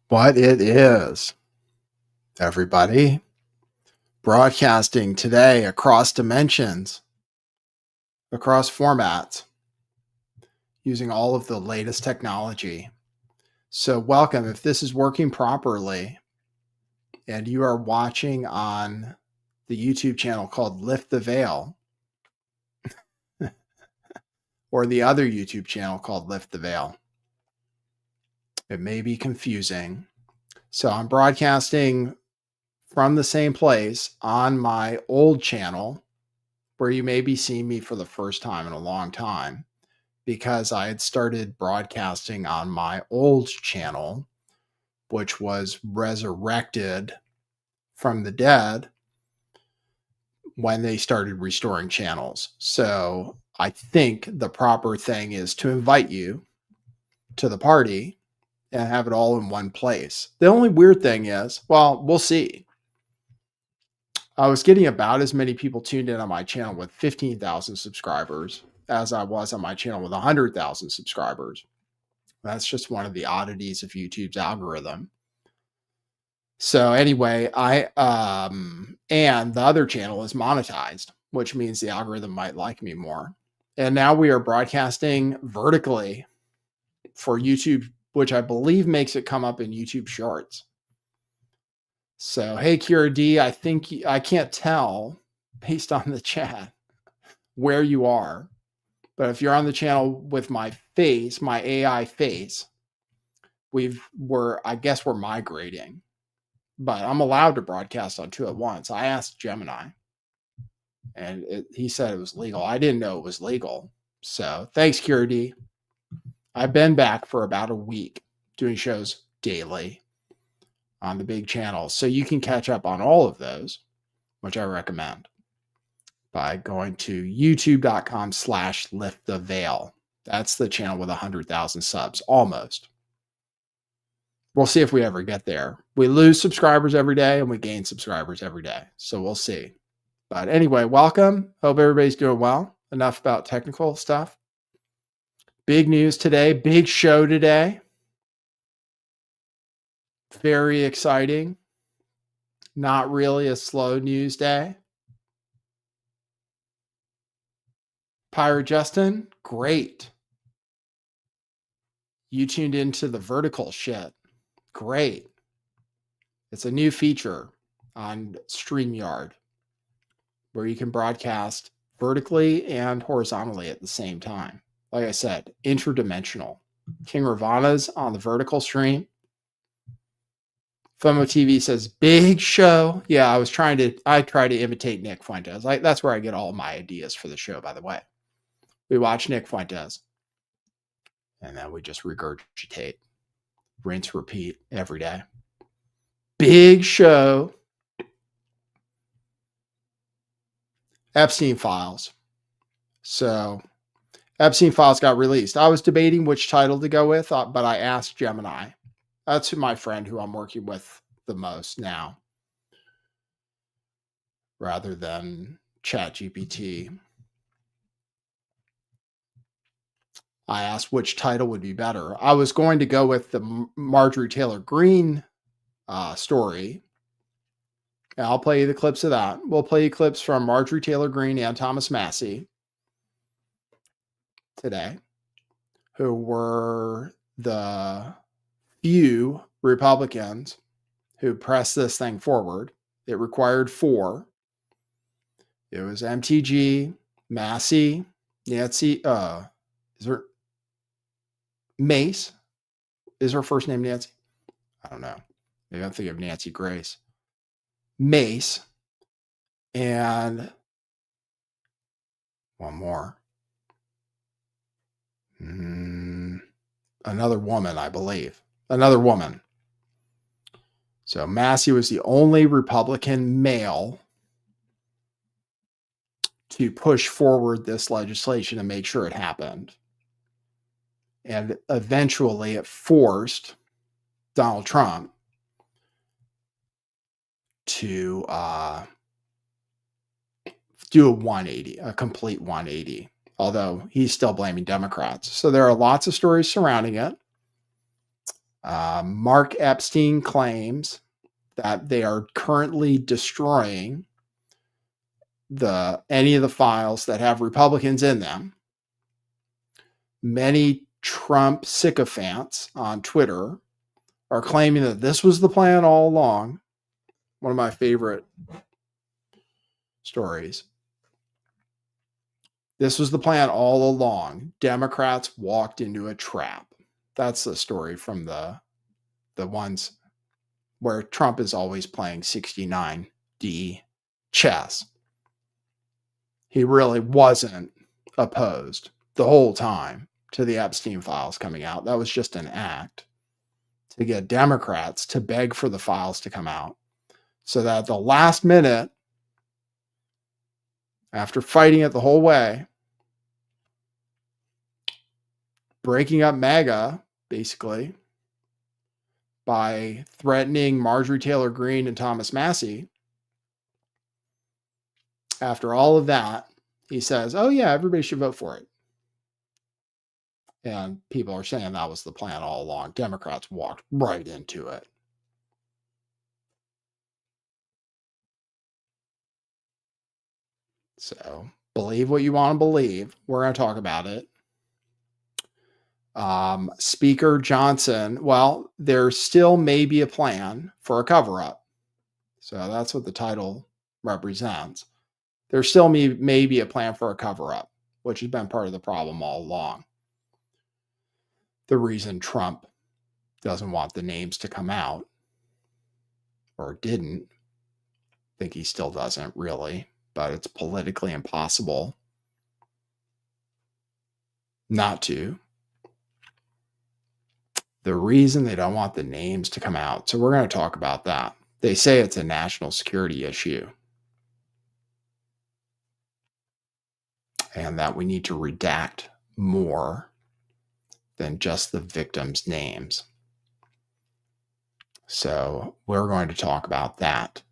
What it is, everybody. Broadcasting today across dimensions, across formats, using all of the latest technology. So, welcome. If this is working properly and you are watching on the YouTube channel called Lift the Veil, or the other YouTube channel called Lift the Veil, it may be confusing. So, I'm broadcasting from the same place on my old channel, where you may be seeing me for the first time in a long time, because I had started broadcasting on my old channel, which was resurrected from the dead when they started restoring channels. So I think the proper thing is to invite you to the party and have it all in one place. The only weird thing is, well, we'll see. I was getting about as many people tuned in on my channel with 15,000 subscribers as I was on my channel with 100,000 subscribers. That's just one of the oddities of YouTube's algorithm. So anyway, and the other channel is monetized, which means the algorithm might like me more. And now we are broadcasting vertically for YouTube, which I believe makes it come up in YouTube Shorts. So, hey, Kira D, I can't tell based on the chat where you are, but if you're on the channel with my face, my AI face, I guess we're migrating, but I'm allowed to broadcast on two at once. I asked Gemini, and he said it was legal. I didn't know it was legal. So thanks, Kira D. I've been back for about a week doing shows daily on the big channels. So you can catch up on all of those, which I recommend, by going to youtube.com/lifttheveil. That's the channel with 100,000 subs, almost. We'll see if we ever get there. We lose subscribers every day and we gain subscribers every day. So we'll see. But anyway, welcome. Hope everybody's doing well. Enough about technical stuff. Big news today. Big show today. Very exciting. Not really a slow news day. Pirate Justin, great. You tuned into the vertical shit. Great. It's a new feature on StreamYard where you can broadcast vertically and horizontally at the same time. Like I said, interdimensional. King Ravana's on the vertical stream. FOMO TV says, big show. Yeah, I try to imitate Nick Fuentes. That's where I get all my ideas for the show, by the way. We watch Nick Fuentes, and then we just regurgitate, rinse, repeat every day. Big show. Epstein files. So Epstein files got released. I was debating which title to go with, but I asked Gemini. That's my friend who I'm working with the most now, rather than ChatGPT. I asked which title would be better. I was going to go with the Marjorie Taylor Greene story. And I'll play you the clips of that. We'll play you clips from Marjorie Taylor Greene and Thomas Massie today, who were the few Republicans who pressed this thing forward. It required 4. It was MTG, Massie, Nancy, is her Mace? Is her first name Nancy? I don't know. Maybe I'm thinking of Nancy Grace. Mace, and one more. Another woman, I believe. Another woman. So Massie was the only Republican male to push forward this legislation and make sure it happened. And eventually it forced Donald Trump to do a 180, a complete 180, although he's still blaming Democrats. So there are lots of stories surrounding it. Mark Epstein claims that they are currently destroying any of the files that have Republicans in them. Many Trump sycophants on Twitter are claiming that this was the plan all along. One of my favorite stories. This was the plan all along. Democrats walked into a trap. That's the story from the ones where Trump is always playing 69D chess. He really wasn't opposed the whole time to the Epstein files coming out. That was just an act to get Democrats to beg for the files to come out so that at the last minute, after fighting it the whole way, breaking up MAGA, basically, by threatening Marjorie Taylor Greene and Thomas Massie, after all of that, he says, oh yeah, everybody should vote for it. And people are saying that was the plan all along. Democrats walked right into it. So believe what you want to believe. We're going to talk about it. Speaker Johnson, well, there still may be a plan for a cover-up. So that's what the title represents. There still may be a plan for a cover-up, which has been part of the problem all along. The reason Trump doesn't want the names to come out, or didn't, I think he still doesn't really, but it's politically impossible not to. The reason they don't want the names to come out, so we're going to talk about that. They say it's a national security issue and that we need to redact more than just the victims' names. So we're going to talk about that.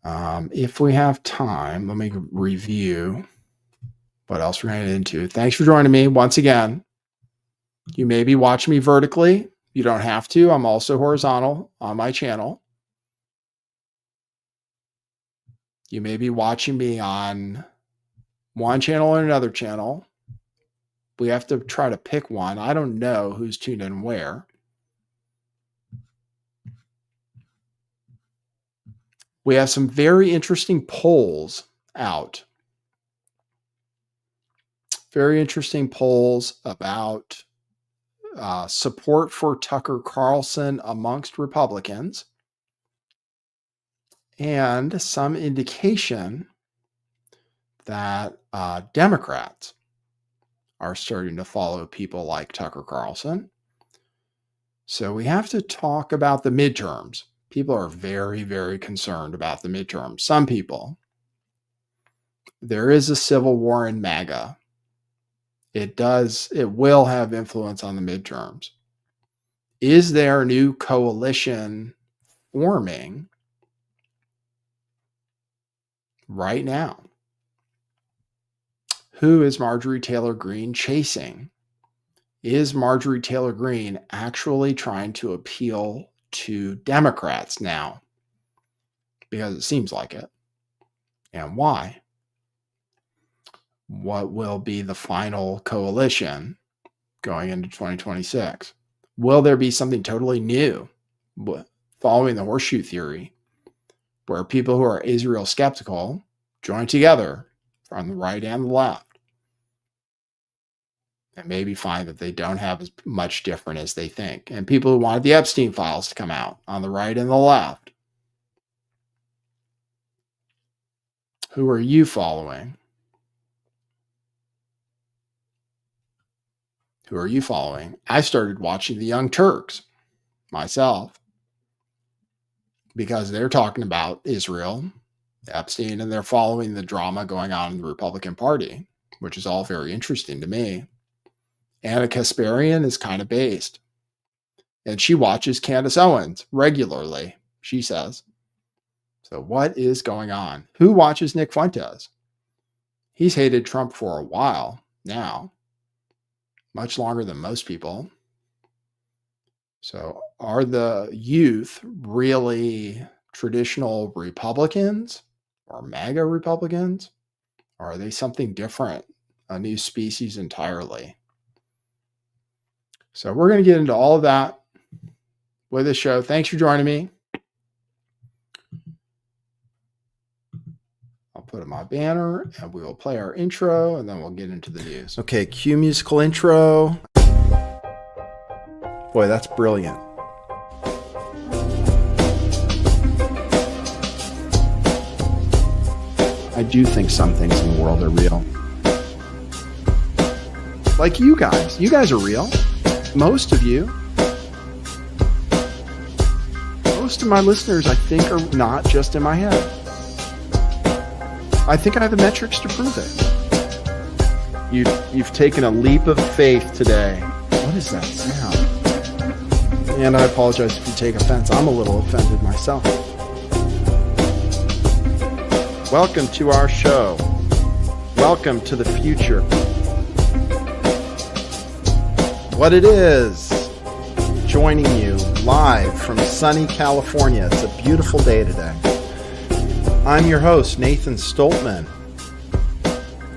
If we have time, let me review what else we're going to get into. Thanks for joining me once again. You may be watching me vertically. You don't have to. I'm also horizontal on my channel. You may be watching me on one channel or another channel. We have to try to pick one. I don't know who's tuned in where. We have some very interesting polls out. Very interesting polls about support for Tucker Carlson amongst Republicans, and some indication that Democrats are starting to follow people like Tucker Carlson. So we have to talk about the midterms. People are very, very concerned about the midterms. Some people. There is a civil war in MAGA. It will have influence on the midterms. Is there a new coalition forming right now? Who is Marjorie Taylor Greene chasing? Is Marjorie Taylor Greene actually trying to appeal to Democrats now? Because it seems like it. And why? What will be the final coalition going into 2026? Will there be something totally new following the horseshoe theory where people who are Israel skeptical join together from the right and the left and maybe find that they don't have as much different as they think? And people who wanted the Epstein files to come out on the right and the left. Who are you following? Who are you following? I started watching the Young Turks myself because they're talking about Israel, Epstein, and they're following the drama going on in the Republican Party, which is all very interesting to me. Anna Kasparian is kind of based. And she watches Candace Owens regularly, she says. So what is going on? Who watches Nick Fuentes? He's hated Trump for a while now, much longer than most people. So, are the youth really traditional Republicans or MAGA Republicans? Or are they something different, a new species entirely? So, we're going to get into all of that with this show. Thanks for joining me. I'll put in my banner and we will play our intro and then we'll get into the news. Okay, cue musical intro. Boy, that's brilliant. I do think some things in the world are real. Like you guys. You guys are real. Most of you. Most of my listeners, I think, are not just in my head. I think I have the metrics to prove it. You've taken a leap of faith today. What is that sound? And I apologize if you take offense. I'm a little offended myself. Welcome to our show. Welcome to the future. What it is, joining you live from sunny California. It's a beautiful day today. I'm your host, Nathan Stoltman.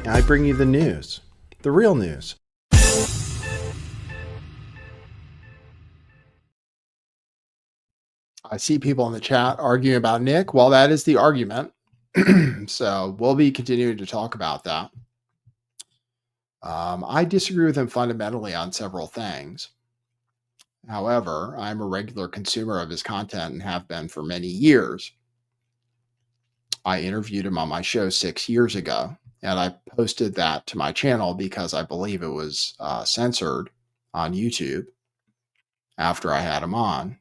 And I bring you the news, the real news. I see people in the chat arguing about Nick. Well, that is the argument. So we'll be continuing to talk about that. I disagree with him fundamentally on several things. However, I'm a regular consumer of his content and have been for many years. I interviewed him on my show 6 years ago, and I posted that to my channel because I believe it was censored on YouTube after I had him on.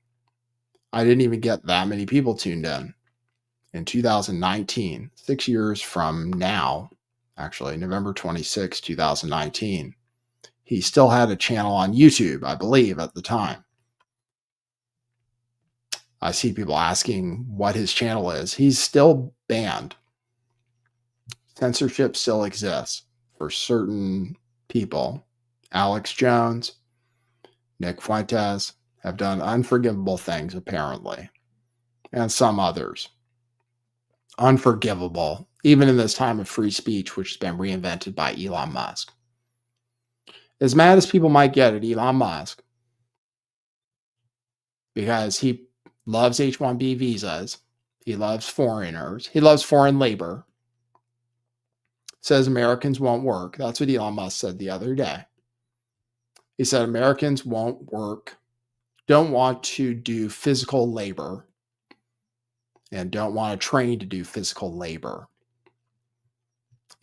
I didn't even get that many people tuned in. In 2019, 6 years from now, actually, November 26, 2019, he still had a channel on YouTube, I believe, at the time. I see people asking what his channel is. He's still banned. Censorship still exists for certain people. Alex Jones, Nick Fuentes have done unforgivable things, apparently, and some others. Unforgivable, even in this time of free speech, which has been reinvented by Elon Musk. As mad as people might get at Elon Musk, because he loves H-1B visas, he loves foreigners, he loves foreign labor, says Americans won't work. That's what Elon Musk said the other day. He said Americans won't work, don't want to do physical labor, and don't want to train to do physical labor.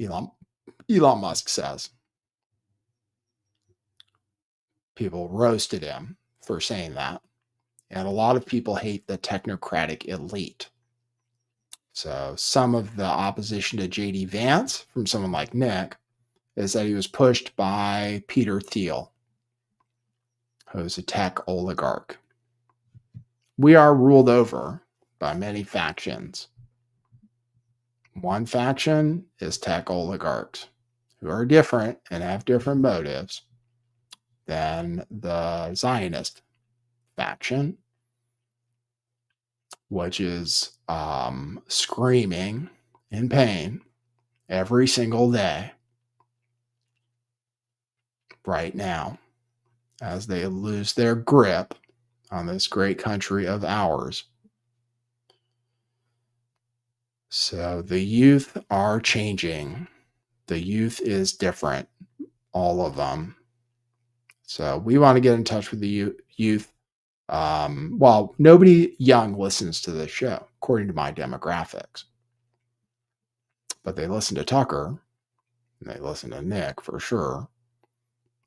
Elon Musk says. People roasted him for saying that. And a lot of people hate the technocratic elite. So some of the opposition to J.D. Vance from someone like Nick is that he was pushed by Peter Thiel, who's a tech oligarch. We are ruled over by many factions. One faction is tech oligarchs who are different and have different motives than the Zionist faction, which is screaming in pain every single day right now as they lose their grip on this great country of ours. So the youth are changing. The youth is different, all of them. So we want to get in touch with the youth. Well, nobody young listens to this show, according to my demographics. But they listen to Tucker, and they listen to Nick for sure.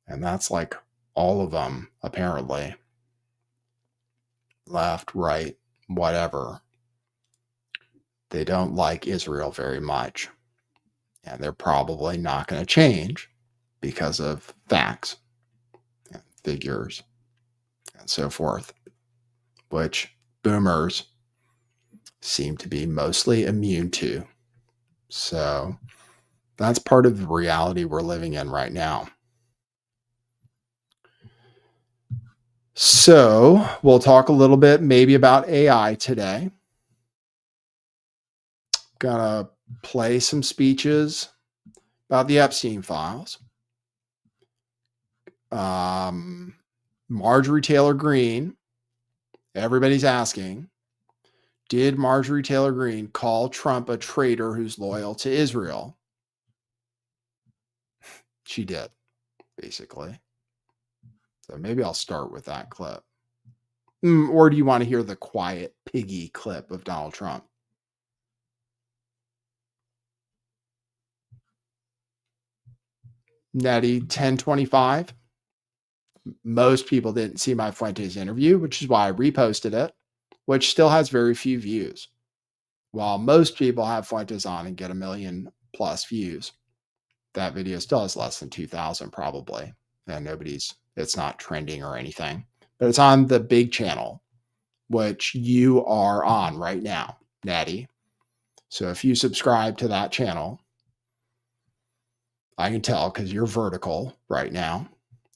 And that's like all of them, apparently. Left, right, whatever. They don't like Israel very much. And they're probably not going to change because of facts and figures and so forth, which boomers seem to be mostly immune to. So that's part of the reality we're living in right now. So we'll talk a little bit maybe about AI today. Gonna play some speeches about the Epstein files. Marjorie Taylor Greene, everybody's asking, did Marjorie Taylor Greene call Trump a traitor who's loyal to Israel? She did, basically. So maybe I'll start with that clip. Or do you want to hear the quiet piggy clip of Donald Trump? Nettie 1025. Most people didn't see my Fuentes interview, which is why I reposted it, which still has very few views. While most people have Fuentes on and get 1 million plus views, that video still has less than 2,000 probably. And it's not trending or anything, but it's on the big channel, which you are on right now, Natty. So if you subscribe to that channel, I can tell because you're vertical right now.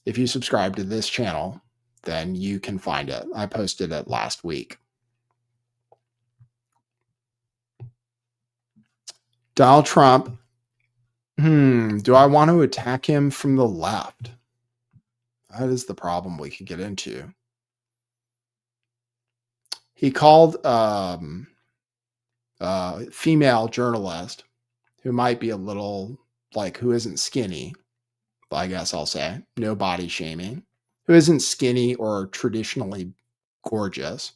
If you subscribe to this channel, then you can find it. I posted it last week. Donald Trump. Do I want to attack him from the left? That is the problem we could get into. He called a female journalist who might be a little like, who isn't skinny, I guess I'll say, no body shaming, who isn't skinny or traditionally gorgeous,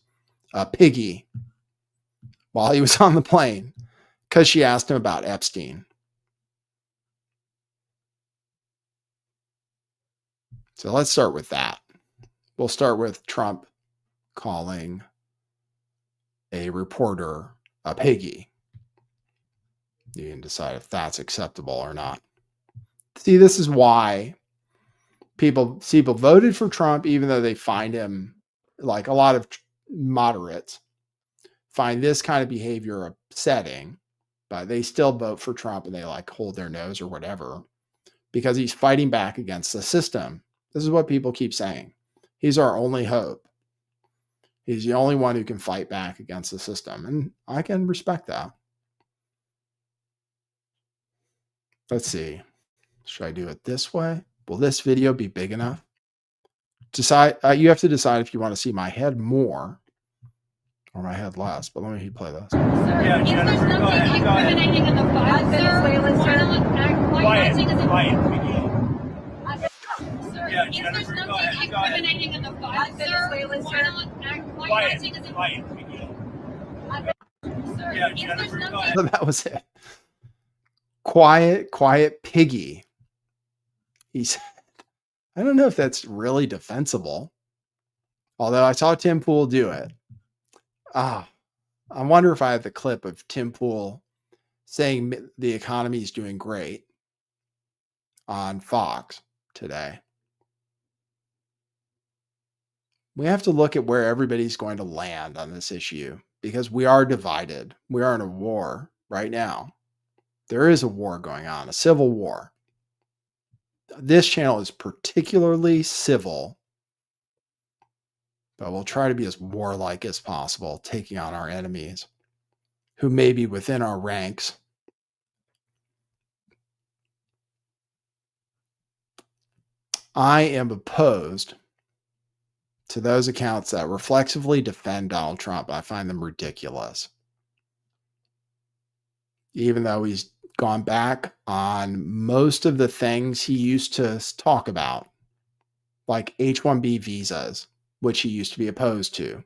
a piggy, while he was on the plane because she asked him about Epstein. So let's start with that. We'll start with Trump calling a reporter a piggy. You can decide if that's acceptable or not. See, this is why people voted for Trump, even though they find him, like a lot of moderates find this kind of behavior upsetting, but they still vote for Trump and they like hold their nose or whatever because he's fighting back against the system. This is what people keep saying. He's our only hope. He's the only one who can fight back against the system. And I can respect that. Let's see. Should I do it this way? Will this video be big enough? Decide. You have to decide if you want to see my head more or my head less. But let me play this. Yeah, Jennifer, go ahead. Go ahead. Yeah, Jennifer, go ahead. Go ahead. That was it. Quiet piggy. He said, I don't know if that's really defensible. Although I saw Tim Pool do it. I wonder if I have the clip of Tim Pool saying the economy is doing great on Fox today. We have to look at where everybody's going to land on this issue because we are divided. We are in a war right now. There is a war going on, a civil war. This channel is particularly civil, but we'll try to be as warlike as possible, taking on our enemies who may be within our ranks. I am opposed to those accounts that reflexively defend Donald Trump. I find them ridiculous. Even though he's gone back on most of the things he used to talk about, like H-1B visas, which he used to be opposed to.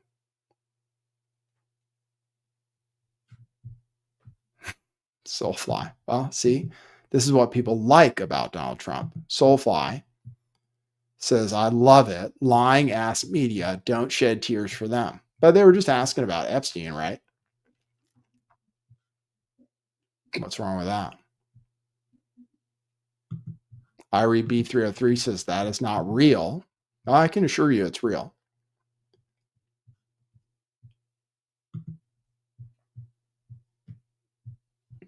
Soulfly. Well, see, this is what people like about Donald Trump. Soulfly says, I love it. Lying ass media, don't shed tears for them. But they were just asking about Epstein, right? What's wrong with that? Irie B303 says that is not real. I can assure you it's real.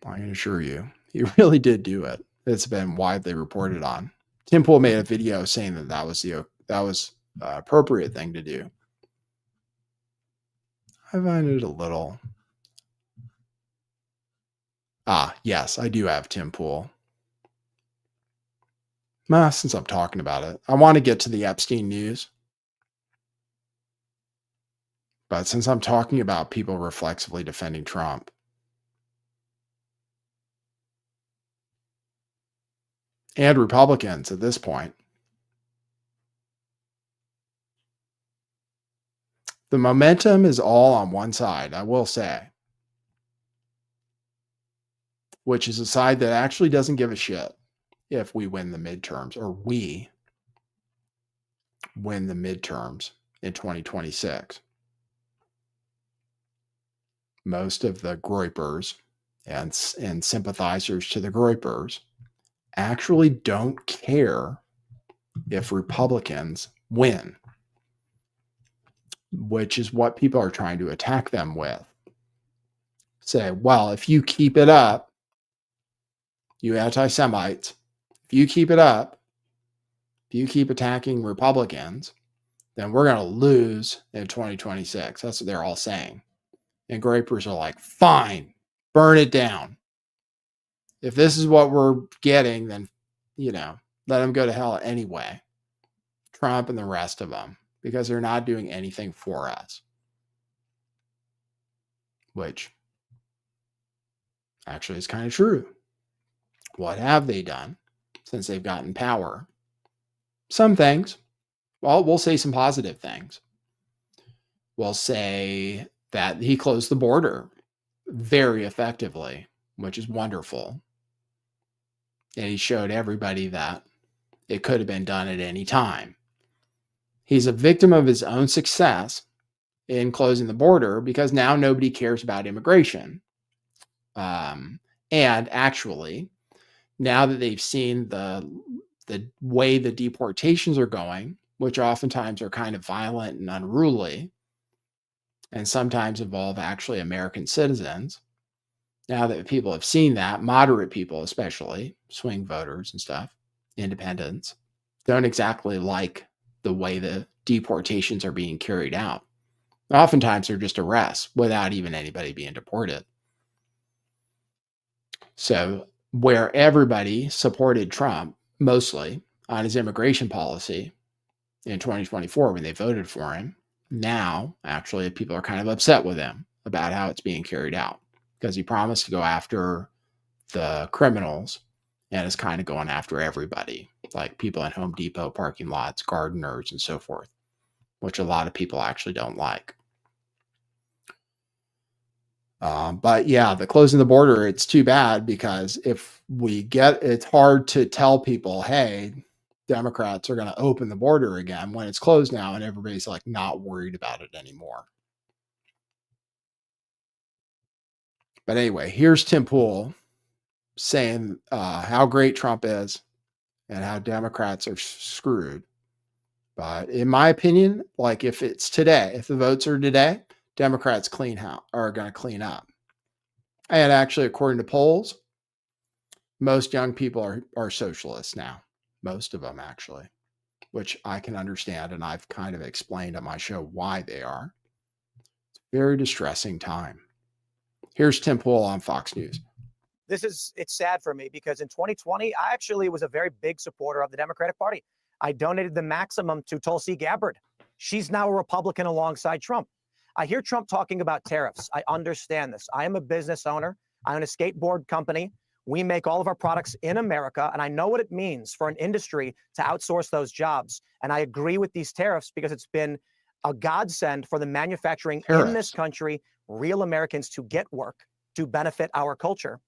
I can assure you, he really did do it. It's been widely reported on. Tim Pool made a video saying that was appropriate thing to do. I find it a little. Yes, I do have Tim Pool. Since I'm talking about it, I want to get to the Epstein news. But since I'm talking about people reflexively defending Trump, and Republicans at this point, the momentum is all on one side, I will say, which is a side that actually doesn't give a shit if we win the midterms, or we win the midterms in 2026. Most of the Groypers and sympathizers to the Groypers actually don't care if Republicans win, which is what people are trying to attack them with. Say, well, if you keep it up, you anti-Semites, if you keep it up, if you keep attacking Republicans, then we're going to lose in 2026. That's what they're all saying. And Groypers are like, fine, burn it down. If this is what we're getting, then, let them go to hell anyway. Trump and the rest of them, because they're not doing anything for us. Which actually is kind of true. What have they done since they've gotten power? Some things. Well, we'll say some positive things. We'll say that he closed the border very effectively, which is wonderful. And he showed everybody that it could have been done at any time. He's a victim of his own success in closing the border because now nobody cares about immigration. And actually, now that they've seen the way the deportations are going, which oftentimes are kind of violent and unruly, and sometimes involve actually American citizens, now that people have seen that, moderate people especially, swing voters and stuff, independents, don't exactly like the way the deportations are being carried out. Oftentimes they're just arrests without even anybody being deported. So where everybody supported Trump mostly on his immigration policy in 2024 when they voted for him, now actually people are kind of upset with him about how it's being carried out because he promised to go after the criminals and is kind of going after everybody, like people in Home Depot parking lots, gardeners, and so forth, which a lot of people actually don't like. But yeah, the closing the border, it's too bad because if it's hard to tell people, hey, Democrats are going to open the border again when it's closed now and everybody's like not worried about it anymore. But anyway, here's Tim Pool saying how great Trump is and how Democrats are screwed. But in my opinion, like if it's today, if the votes are today, Democrats are going to clean up. And actually, according to polls, most young people are socialists now. Most of them, actually, which I can understand. And I've kind of explained on my show why they are. It's a very distressing time. Here's Tim Pool on Fox News. It's sad for me because in 2020, I actually was a very big supporter of the Democratic Party. I donated the maximum to Tulsi Gabbard. She's now a Republican alongside Trump. I hear Trump talking about tariffs. I understand this. I am a business owner. I own a skateboard company. We make all of our products in America, and I know what it means for an industry to outsource those jobs. And I agree with these tariffs because it's been a godsend for the manufacturing in this country, real Americans to get work, to benefit our culture.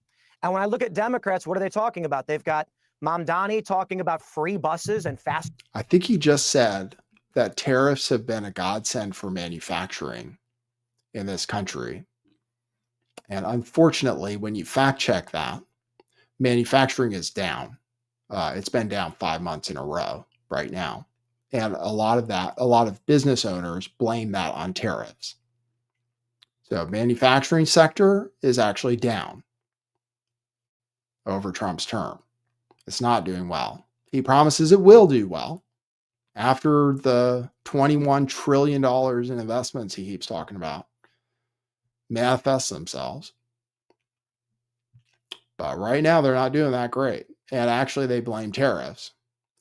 And when I look at Democrats, what are they talking about? They've got Mamdani talking about free buses and fast. I think he just said that tariffs have been a godsend for manufacturing in this country. And unfortunately, when you fact check that, manufacturing is down. It's been down 5 months in a row right now. And a lot of business owners blame that on tariffs. So manufacturing sector is actually down over Trump's term. It's not doing well. He promises it will do well. after the $21 trillion in investments he keeps talking about manifest themselves. But right now, they're not doing that great. And actually, they blame tariffs.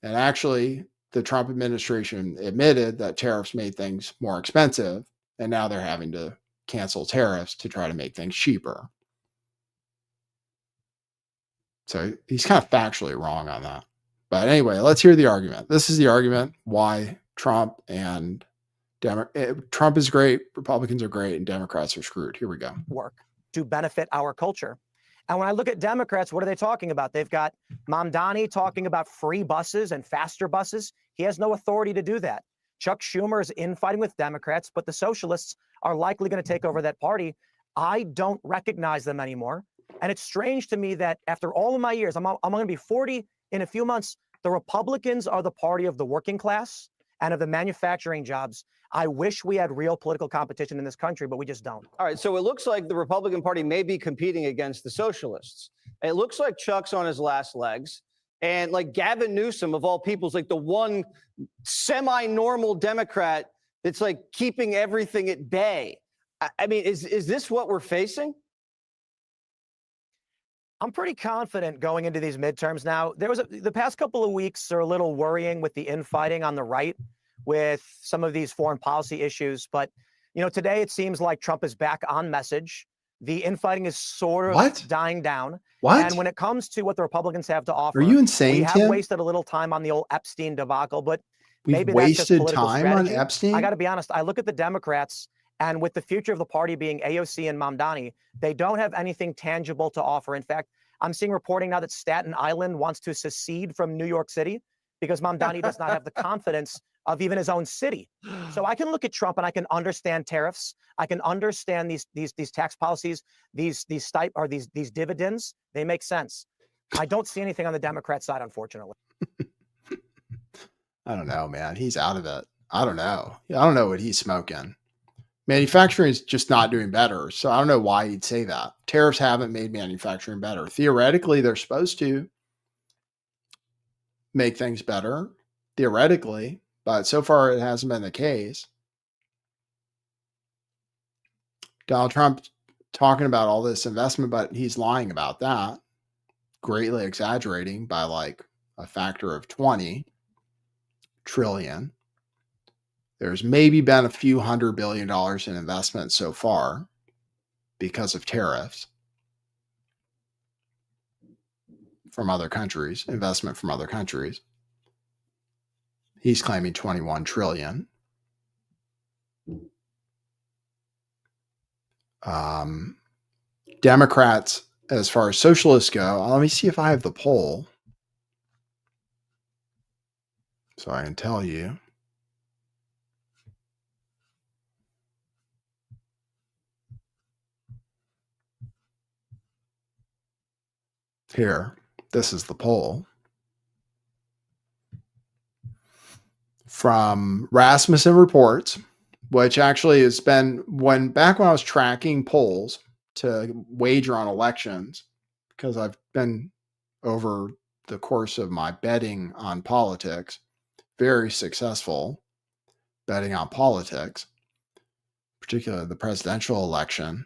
And actually, the Trump administration admitted that tariffs made things more expensive. And now they're having to cancel tariffs to try to make things cheaper. So he's kind of factually wrong on that. But anyway, let's hear the argument. This is the argument why Trump and Trump is great, Republicans are great, and Democrats are screwed. Here we go. Work to benefit our culture. And when I look at Democrats, what are they talking about? They've got Mamdani talking about free buses and faster buses. He has no authority to do that. Chuck Schumer is infighting with Democrats, but the socialists are likely going to take over that party. I don't recognize them anymore. And it's strange to me that after all of my years, I'm going to be 40 in a few months. The Republicans are the party of the working class and of the manufacturing jobs. I wish we had real political competition in this country, but we just don't. All right, so it looks like the Republican Party may be competing against the socialists. It looks like Chuck's on his last legs. And like Gavin Newsom, of all people, is like the one semi-normal Democrat that's like keeping everything at bay. I mean, is this what we're facing? I'm pretty confident going into these midterms now. The past couple of weeks are a little worrying with the infighting on the right with some of these foreign policy issues. But, you know, today it seems like Trump is back on message. The infighting is sort of dying down. What? And when it comes to what the Republicans have to offer, are you insane, we have Tim? wasted a little time on the old Epstein debacle, but We've maybe wasted that's just political time strategy. on Epstein? I got to be honest. I look at the Democrats, and with the future of the party being AOC and Mamdani, they don't have anything tangible to offer. In fact, I'm seeing reporting now that Staten Island wants to secede from New York City because Mamdani does not have the confidence of even his own city. So I can look at Trump and I can understand tariffs. I can understand these tax policies, these dividends. They make sense. I don't see anything on the Democrat side, unfortunately. I don't know, man. He's out of it. I don't know. I don't know what he's smoking. Manufacturing is just not doing better. So I don't know why he'd say that. Tariffs haven't made manufacturing better. Theoretically, they're supposed to make things better. Theoretically. But so far, it hasn't been the case. Donald Trump talking about all this investment, but he's lying about that, greatly exaggerating by like a factor of 20 trillion. There's maybe been a few $100 billion in investment so far because of tariffs from other countries, investment from other countries. He's claiming 21 trillion. Democrats, as far as socialists go, let me see if I have the poll so I can tell you. Here, this is the poll from Rasmussen Reports, which actually has been back when I was tracking polls to wager on elections, because I've been over the course of my betting on politics, very successful betting on politics, particularly the presidential election.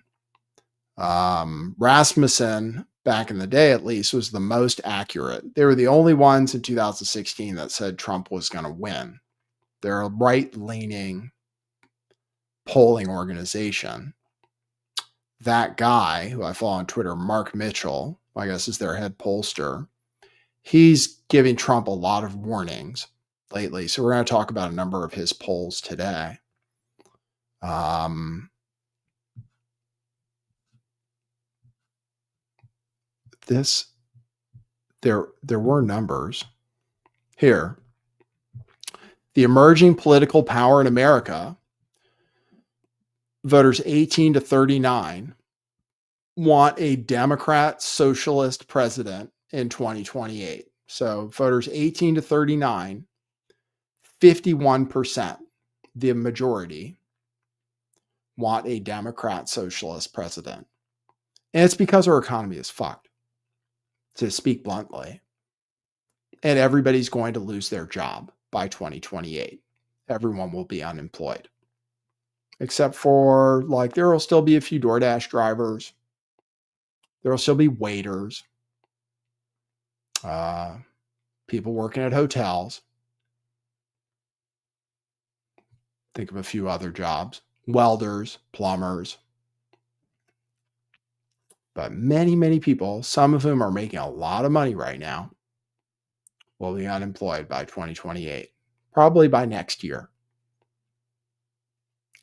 Rasmussen, back in the day at least, was the most accurate. They were the only ones in 2016 that said Trump was going to win. They're a right-leaning polling organization. That guy, who I follow on Twitter, Mark Mitchell, I guess is their head pollster, he's giving Trump a lot of warnings lately. So we're going to talk about a number of his polls today. There were numbers here. The emerging political power in America, voters 18 to 39 want a Democrat socialist president in 2028. So voters 18 to 39, 51%, the majority, want a Democrat socialist president. And it's because our economy is fucked, to speak bluntly. And everybody's going to lose their job. by 2028. Everyone will be unemployed. Except for, like, there will still be a few DoorDash drivers. There will still be waiters. People working at hotels. Think of a few other jobs. Welders, plumbers. But many, many people, some of whom are making a lot of money right now, will be unemployed by 2028. Probably by next year.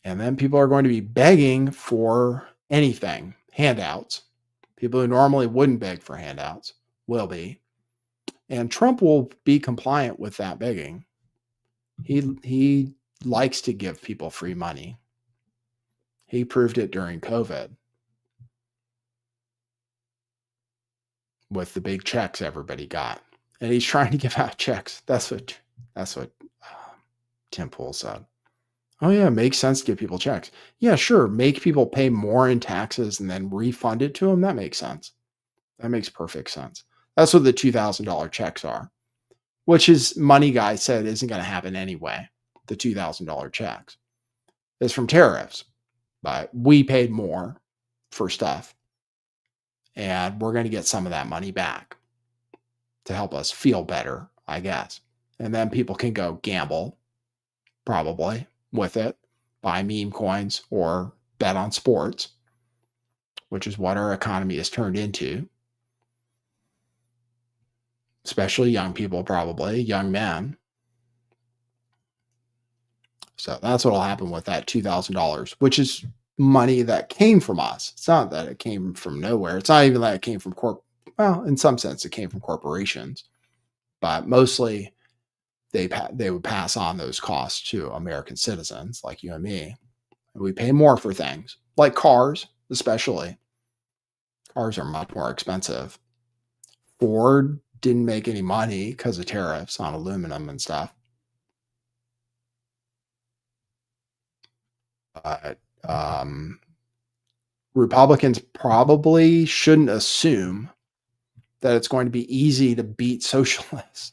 And then people are going to be begging for anything, handouts. People who normally wouldn't beg for handouts will be. And Trump will be compliant with that begging. He likes to give people free money. He proved it during COVID with the big checks everybody got. And he's trying to give out checks. That's what Tim Pool said. Oh yeah, it makes sense to give people checks. Yeah, sure. Make people pay more in taxes and then refund it to them. That makes sense. That makes perfect sense. That's what the $2,000 checks are, which is money guy said isn't going to happen anyway. The $2,000 checks is from tariffs, but we paid more for stuff and we're going to get some of that money back to help us feel better, I guess. And then people can go gamble, probably, with it, buy meme coins or bet on sports, which is what our economy has turned into. Especially young people, probably, young men. So that's what will happen with that $2,000, which is money that came from us. It's not that it came from nowhere. It's not even that it came from well, in some sense, it came from corporations. But mostly, they would pass on those costs to American citizens like you and me. And we pay more for things, like cars, especially. Cars are much more expensive. Ford didn't make any money because of tariffs on aluminum and stuff. But Republicans probably shouldn't assume that it's going to be easy to beat socialists.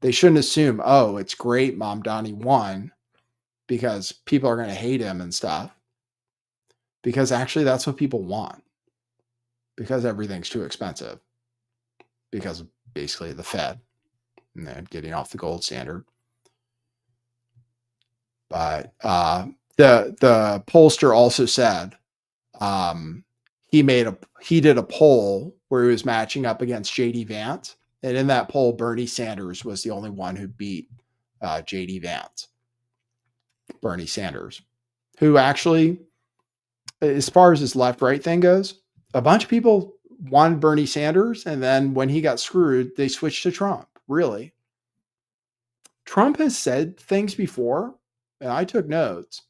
They shouldn't assume, oh, it's great Mamdani won because people are going to hate him and stuff. Because actually that's what people want. Because everything's too expensive. Because of basically the Fed and then getting off the gold standard. But the pollster also said he did a poll where he was matching up against JD Vance, and in that poll, Bernie Sanders was the only one who beat JD Vance. Bernie Sanders, who actually, as far as his left-right thing goes, a bunch of people wanted Bernie Sanders, and then when he got screwed, they switched to Trump. Really, Trump has said things before. And I took notes.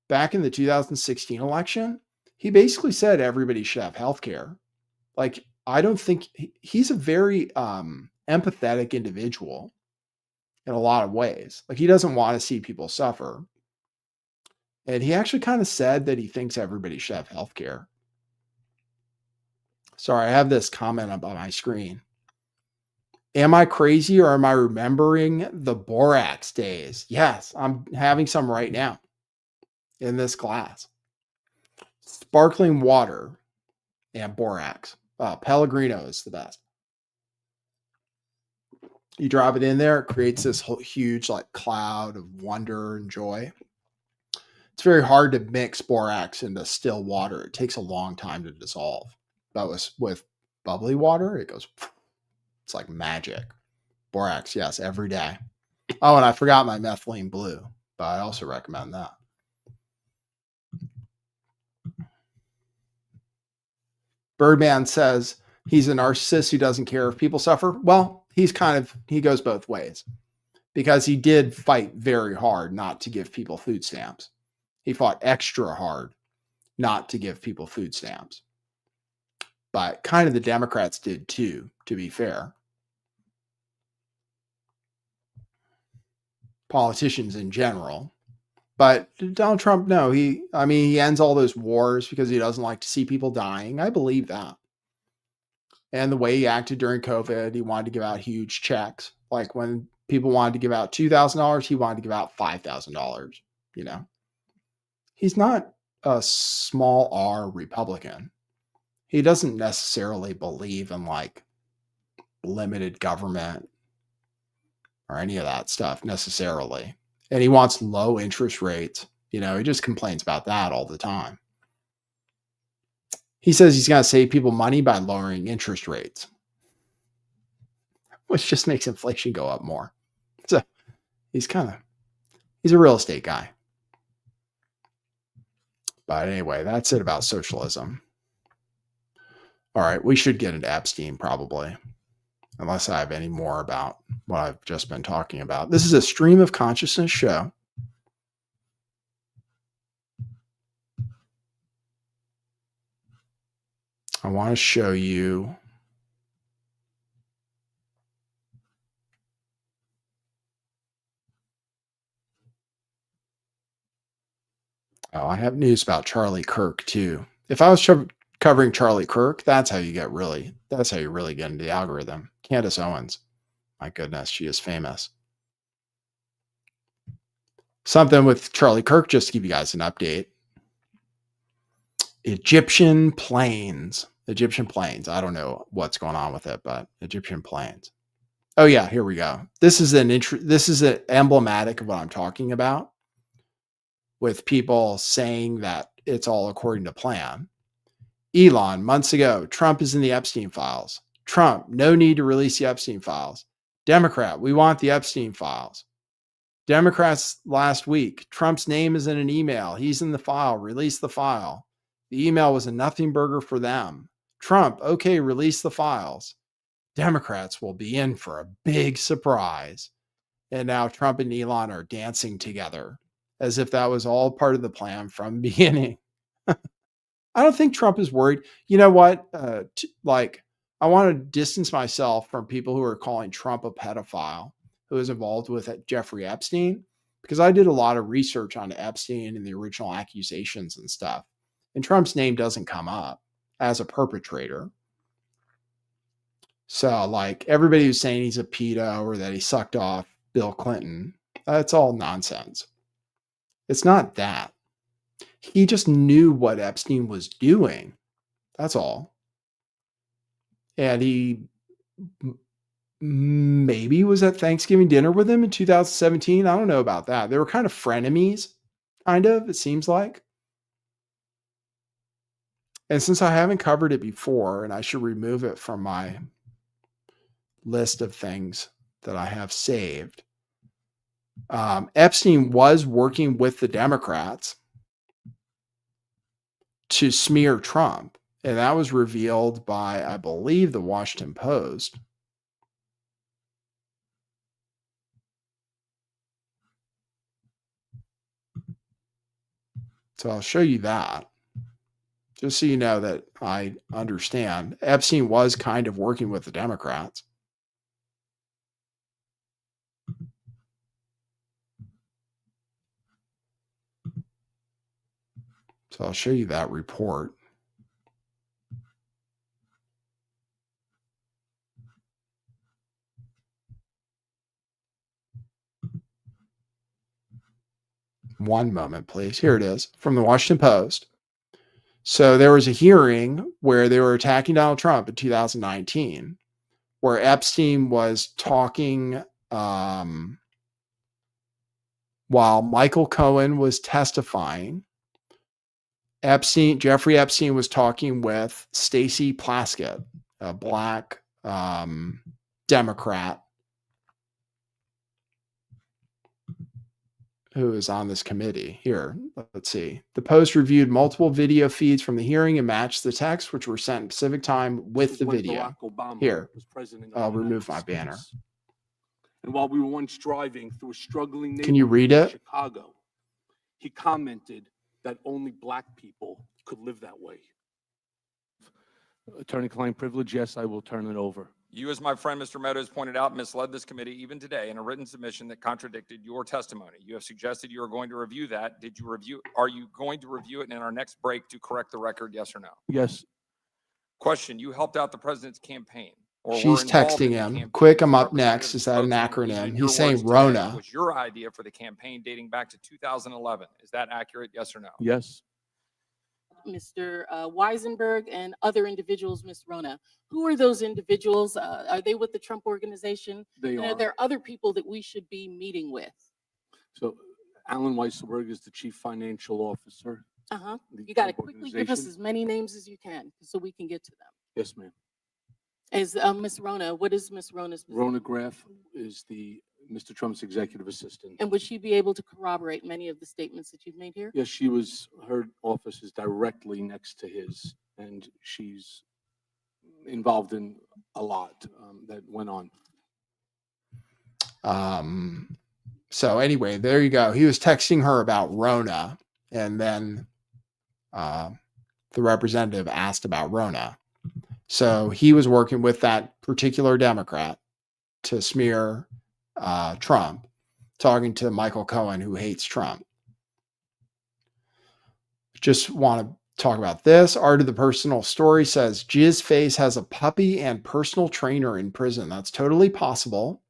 Back in the 2016 election, he basically said everybody should have health care. Like, I don't think he's a very empathetic individual in a lot of ways. Like, he doesn't want to see people suffer. And he actually kind of said that he thinks everybody should have health care. Sorry, I have this comment up on my screen. Am I crazy or am I remembering the borax days? Yes, I'm having some right now in this glass. Sparkling water and borax. Pellegrino is the best. You drop it in there, it creates this huge like cloud of wonder and joy. It's very hard to mix borax into still water. It takes a long time to dissolve. But with bubbly water, it goes... It's like magic. Borax, yes, every day. Oh, and I forgot my methylene blue, but I also recommend that. Birdman says he's a narcissist who doesn't care if people suffer. Well, he goes both ways because he did fight very hard not to give people food stamps. He fought extra hard not to give people food stamps. But kind of the Democrats did too, to be fair. Politicians in general. But Donald Trump, no, he ends all those wars because he doesn't like to see people dying. I believe that. And the way he acted during COVID, he wanted to give out huge checks, Like when people wanted to give out $2,000, he wanted to give out $5,000. You know, he's not a small R Republican. He doesn't necessarily believe in like limited government or any of that stuff necessarily. And he wants low interest rates. You know, he just complains about that all the time. He says he's going to save people money by lowering interest rates, which just makes inflation go up more. So he's a real estate guy. But anyway, that's it about socialism. All right, we should get into Epstein probably, unless I have any more about what I've just been talking about. This is a stream of consciousness show. I want to show you I have news about Charlie Kirk too. If I was covering Charlie Kirk, that's how you really get into the algorithm. Candace Owens. My goodness, she is famous. Something with Charlie Kirk, just to give you guys an update. Egyptian planes. I don't know what's going on with it, but Egyptian planes. Oh yeah, here we go. This is emblematic of what I'm talking about, with people saying that it's all according to plan. Elon, months ago, Trump is in the Epstein files. Trump, no need to release the Epstein files. Democrat, we want the Epstein files. Democrats last week, Trump's name is in an email. He's in the file. Release the file. The email was a nothing burger for them. Trump, okay, release the files. Democrats will be in for a big surprise. And now Trump and Elon are dancing together as if that was all part of the plan from the beginning. I don't think Trump is worried. You know what? I want to distance myself from people who are calling Trump a pedophile who is involved with Jeffrey Epstein, because I did a lot of research on Epstein and the original accusations and stuff. And Trump's name doesn't come up as a perpetrator. So like everybody who's saying he's a pedo or that he sucked off Bill Clinton, that's all nonsense. It's not that. He just knew what Epstein was doing. That's all. And he maybe was at Thanksgiving dinner with him in 2017. I don't know about that. They were kind of frenemies, it seems like. And since I haven't covered it before, and I should remove it from my list of things that I have saved, Epstein was working with the Democrats to smear Trump. And that was revealed by, I believe, the Washington Post. So I'll show you that, just so you know that I understand. Epstein was kind of working with the Democrats. So I'll show you that report. One moment, please. Here it is from the Washington Post. So there was a hearing where they were attacking Donald Trump in 2019, where Epstein was talking while Michael Cohen was testifying. Jeffrey Epstein was talking with Stacey Plaskett, a black Democrat who is on this committee. Here, let's see. The Post reviewed multiple video feeds from the hearing and matched the text, which were sent in Pacific time with the video. Here, I'll remove my banner. And while we were once driving through a struggling neighborhood Can you read it? in Chicago, he commented that only black people could live that way. Attorney-client privilege, yes, I will turn it over. You, as my friend Mr. Meadows pointed out, misled this committee even today in a written submission that contradicted your testimony. You have suggested you are going to review that. Are you going to review it in our next break to correct the record, yes or no? Yes. Question, you helped out the president's campaign. or She's were involved texting in the him. campaign Quick, as I'm a up next. representative Is that an spokesman, using acronym? your He's saying words today, Rona. was your idea for the campaign dating back to 2011. Is that accurate? Yes or no? Yes. Mr. Weisenberg and other individuals, Ms. Rona. Who are those individuals? Are they with the Trump organization? They And are are. there other people that we should be meeting with? So Alan Weisselberg is the chief financial officer. Uh-huh. of the You got to Trump quickly give us organization. as many names as you can so we can get to them. Yes, ma'am. Is Ms. Rona, what is Ms. Rona's position? Rona Graff is the Mr. Trump's executive assistant. And would she be able to corroborate many of the statements that you've made here? Yes, her office is directly next to his, and she's involved in a lot that went on. So anyway, there you go. He was texting her about Rona, and then the representative asked about Rona. So he was working with that particular Democrat to smear Trump, talking to Michael Cohen, who hates Trump. Just want to talk about this. Art of the Personal Story says Jizz Face has a puppy and personal trainer in prison. That's totally possible.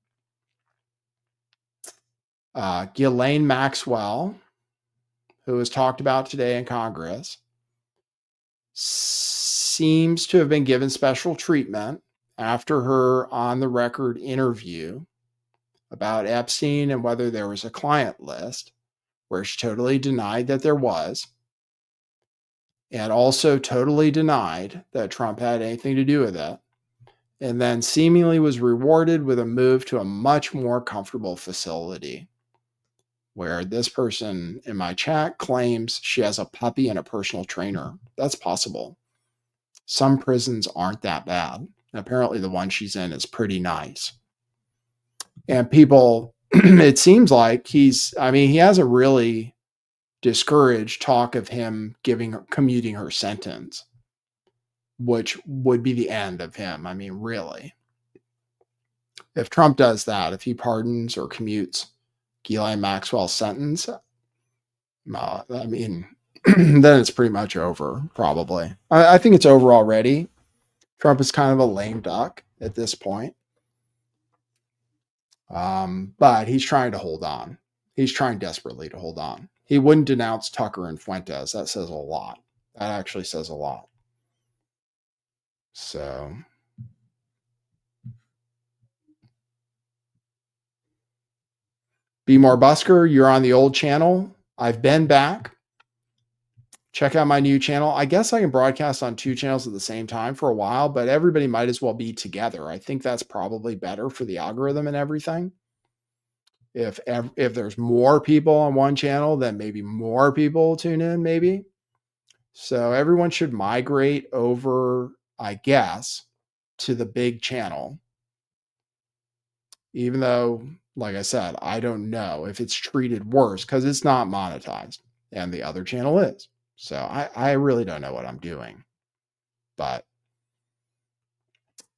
Ghislaine Maxwell, who was talked about today in Congress, seems to have been given special treatment after her on the record interview about Epstein and whether there was a client list, where she totally denied that there was, and also totally denied that Trump had anything to do with it, and then seemingly was rewarded with a move to a much more comfortable facility, where this person in my chat claims she has a puppy and a personal trainer. That's possible. Some prisons aren't that bad. Apparently the one she's in is pretty nice. And people, it seems like he hasn't really discouraged talk of him commuting her sentence, which would be the end of him. I mean, really. If Trump does that, if he pardons or commutes Ghislaine Maxwell's sentence, I mean, then it's pretty much over, probably. I think it's over already. Trump is kind of a lame duck at this point. But he's trying to hold on. He's trying desperately to hold on. He wouldn't denounce Tucker and Fuentes. That says a lot. That actually says a lot. So Be More Busker, you're on the old channel. I've been back. Check out my new channel. I guess I can broadcast on two channels at the same time for a while, but everybody might as well be together. I think that's probably better for the algorithm and everything. If there's more people on one channel, then maybe more people tune in, maybe. So everyone should migrate over, I guess, to the big channel. Even though, like I said, I don't know if it's treated worse because it's not monetized and the other channel is. So I really don't know what I'm doing, but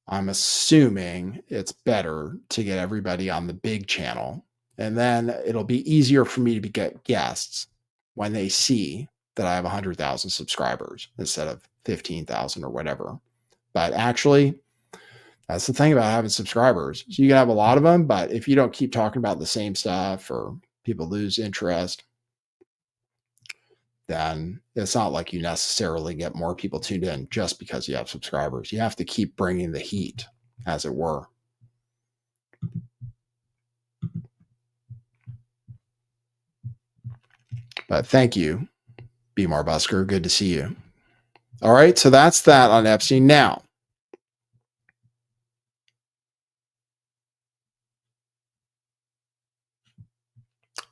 I'm assuming it's better to get everybody on the big channel, and then it'll be easier for me to get guests when they see that I have 100,000 subscribers instead of 15,000 or whatever. But actually, that's the thing about having subscribers. So you can have a lot of them, but if you don't keep talking about the same stuff or people lose interest, then it's not like you necessarily get more people tuned in just because you have subscribers. You have to keep bringing the heat, as it were. But thank you, Be More Busker. Good to see you. All right, so that's that on Epstein. Now,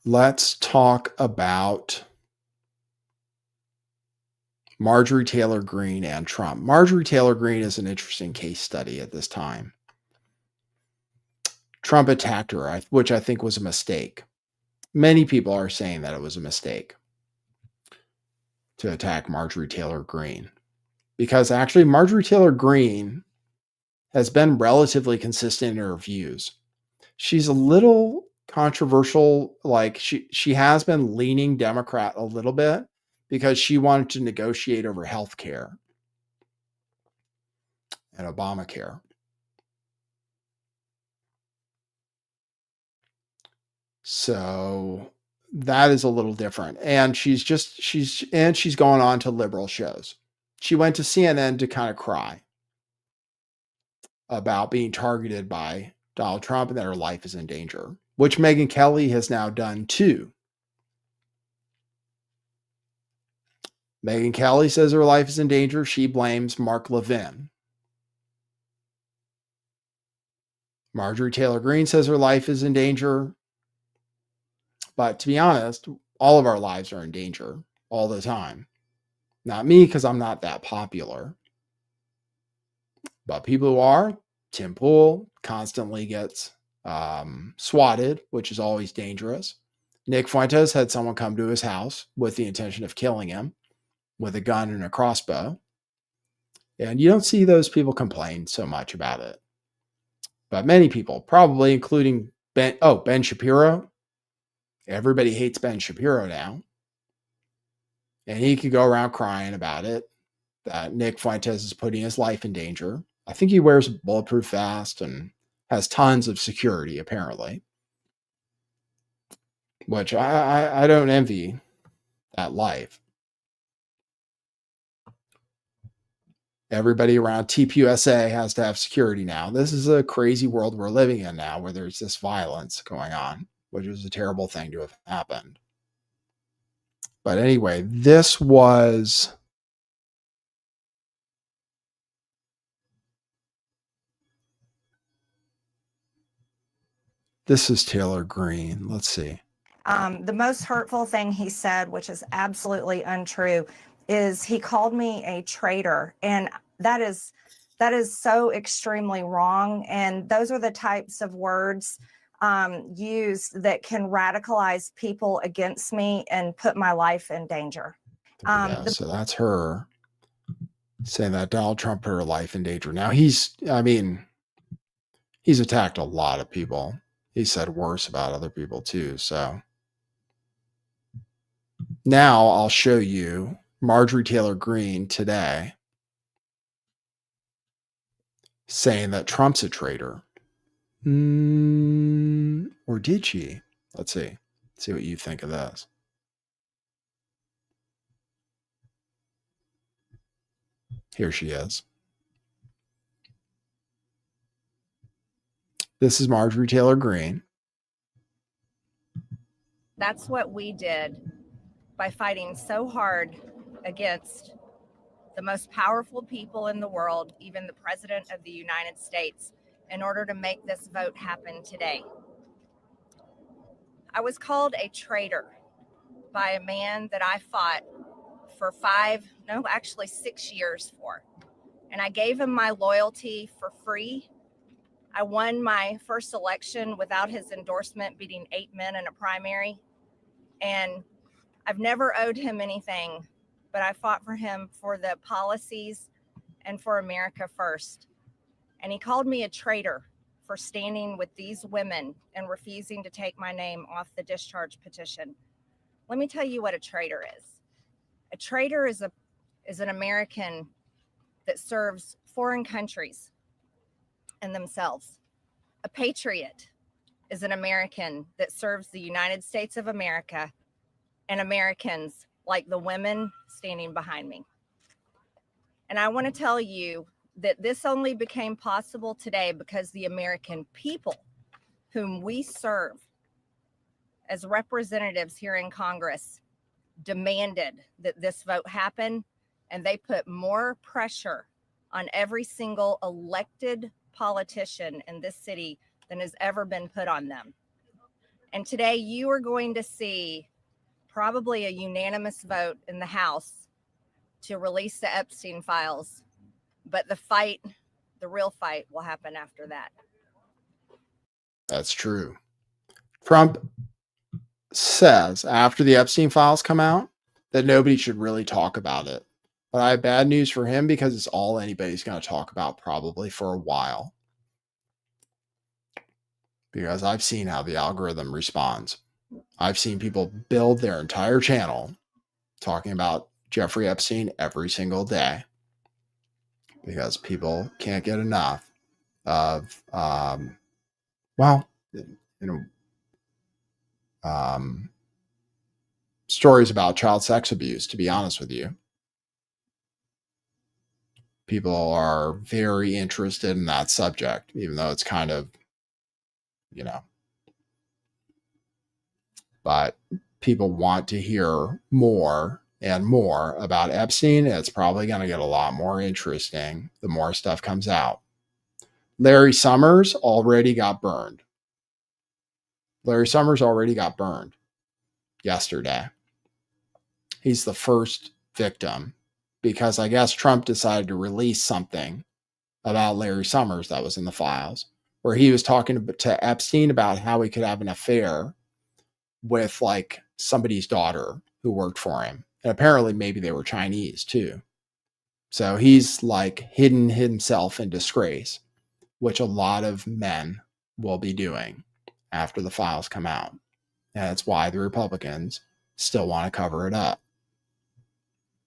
let's talk about Marjorie Taylor Greene and Trump. Marjorie Taylor Greene is an interesting case study at this time. Trump attacked her, which I think was a mistake. Many people are saying that it was a mistake to attack Marjorie Taylor Greene, because actually Marjorie Taylor Greene has been relatively consistent in her views. She's a little controversial. Like she has been leaning Democrat a little bit because she wanted to negotiate over health care and Obamacare. So that is a little different. And she's going on to liberal shows. She went to CNN to kind of cry about being targeted by Donald Trump and that her life is in danger, which Megyn Kelly has now done too. Megyn Kelly says her life is in danger. She blames Mark Levin. Marjorie Taylor Greene says her life is in danger. But to be honest, all of our lives are in danger all the time. Not me, because I'm not that popular. But people who are, Tim Pool constantly gets swatted, which is always dangerous. Nick Fuentes had someone come to his house with the intention of killing him with a gun and a crossbow. And you don't see those people complain so much about it. But many people, probably including Ben Shapiro. Everybody hates Ben Shapiro now. And he could go around crying about it, that Nick Fuentes is putting his life in danger. I think he wears a bulletproof vest and has tons of security, apparently. Which I don't envy that life. Everybody around TPUSA has to have security now. This is a crazy world we're living in now where there's this violence going on, which is a terrible thing to have happened. But anyway, this is Taylor Greene. Let's see. The most hurtful thing he said, which is absolutely untrue, is he called me a traitor. And that is so extremely wrong. And those are the types of words used that can radicalize people against me and put my life in danger. So that's her saying that Donald Trump put her life in danger. Now he's attacked a lot of people. He said worse about other people too. So now I'll show you Marjorie Taylor Greene today saying that Trump's a traitor. Or did she? Let's see. See what you think of this. Here she is. This is Marjorie Taylor Greene. That's what we did by fighting so hard against the most powerful people in the world, even the President of the United States, in order to make this vote happen today. I was called a traitor by a man that I fought for 6 years for. And I gave him my loyalty for free. I won my first election without his endorsement, beating 8 men in a primary. And I've never owed him anything, but I fought for him for the policies and for America first. And he called me a traitor for standing with these women and refusing to take my name off the discharge petition. Let me tell you what a traitor is. A traitor is an American that serves foreign countries and themselves. A patriot is an American that serves the United States of America and Americans like the women standing behind me. And I want to tell you that this only became possible today because the American people whom we serve as representatives here in Congress demanded that this vote happen, and they put more pressure on every single elected politician in this city than has ever been put on them. And today you are going to see probably a unanimous vote in the House to release the Epstein files, but the real fight will happen after that. That's true. Trump says after the Epstein files come out that nobody should really talk about it. But I have bad news for him because it's all anybody's going to talk about probably for a while. Because I've seen how the algorithm responds. I've seen people build their entire channel talking about Jeffrey Epstein every single day because people can't get enough of, stories about child sex abuse, to be honest with you. People are very interested in that subject, even though it's kind of, but people want to hear more and more about Epstein. It's probably going to get a lot more interesting the more stuff comes out. Larry Summers already got burned. Larry Summers already got burned yesterday. He's the first victim because I guess Trump decided to release something about Larry Summers that was in the files where he was talking to Epstein about how he could have an affair with like somebody's daughter who worked for him. And apparently maybe they were Chinese too. So he's like hidden himself in disgrace, which a lot of men will be doing after the files come out. And that's why the Republicans still want to cover it up.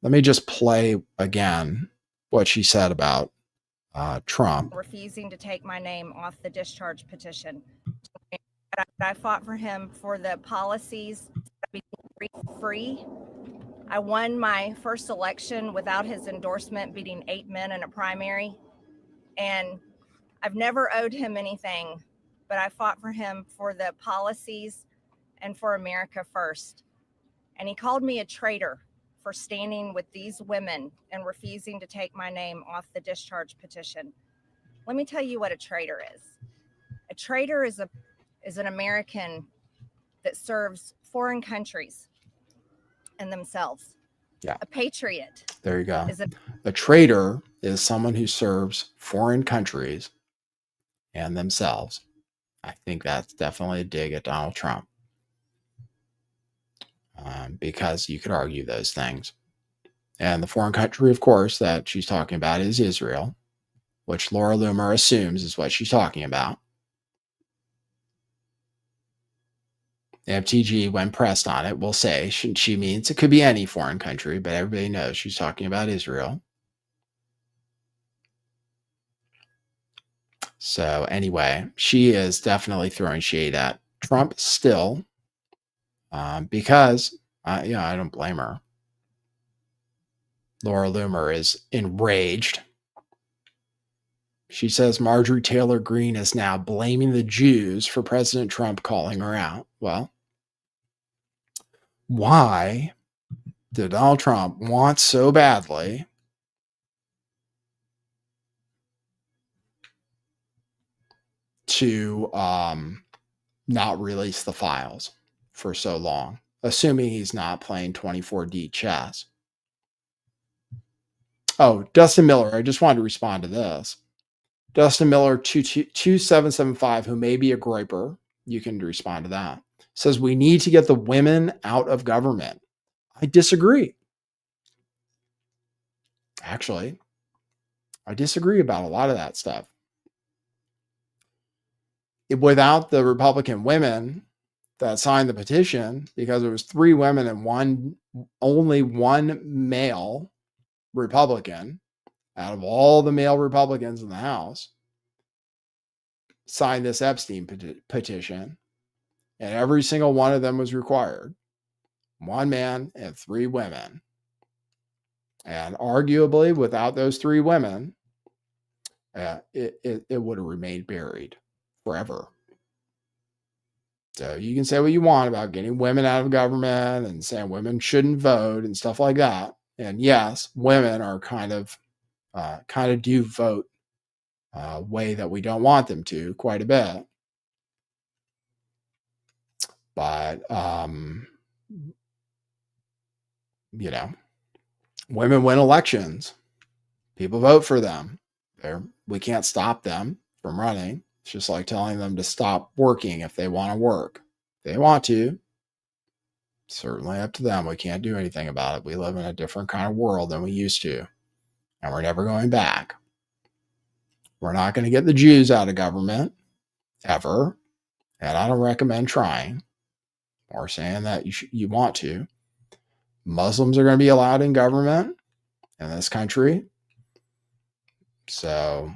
Let me just play again what she said about Trump. Refusing to take my name off the discharge petition. I fought for him for the policies to be free. I won my first election without his endorsement, beating 8 men in a primary. And I've never owed him anything, but I fought for him for the policies and for America first. And he called me a traitor for standing with these women and refusing to take my name off the discharge petition. Let me tell you what a traitor is. A traitor is an American that serves foreign countries and themselves. Yeah. A patriot. There you go. A traitor is someone who serves foreign countries and themselves. I think that's definitely a dig at Donald Trump. Because you could argue those things. And the foreign country, of course, that she's talking about is Israel, which Laura Loomer assumes is what she's talking about. MTG, when pressed on it, will say she means it could be any foreign country, but everybody knows she's talking about Israel. So anyway, she is definitely throwing shade at Trump still, because I don't blame her. Laura Loomer is enraged. She says Marjorie Taylor Greene is now blaming the Jews for President Trump calling her out. Well, why did Donald Trump want so badly to not release the files for so long, assuming he's not playing 24D chess? Oh, Dustin Miller, I just wanted to respond to this. Dustin Miller 2775, who may be a griper, you can respond to that, says we need to get the women out of government. I disagree. Actually, I disagree about a lot of that stuff. Without the Republican women that signed the petition, because it was 3 women and only one male Republican out of all the male Republicans in the House signed this Epstein petition, and every single one of them was required. 1 man and 3 women. And arguably, without those 3 women, it would have remained buried forever. So you can say what you want about getting women out of government and saying women shouldn't vote and stuff like that. And yes, women are kind of do vote way that we don't want them to quite a bit. But, women win elections. People vote for them. We can't stop them from running. It's just like telling them to stop working if they want to work. If they want to, certainly up to them. We can't do anything about it. We live in a different kind of world than we used to. And we're never going back. We're not going to get the Jews out of government, ever. And I don't recommend trying or saying that you want to. Muslims are going to be allowed in government in this country. So,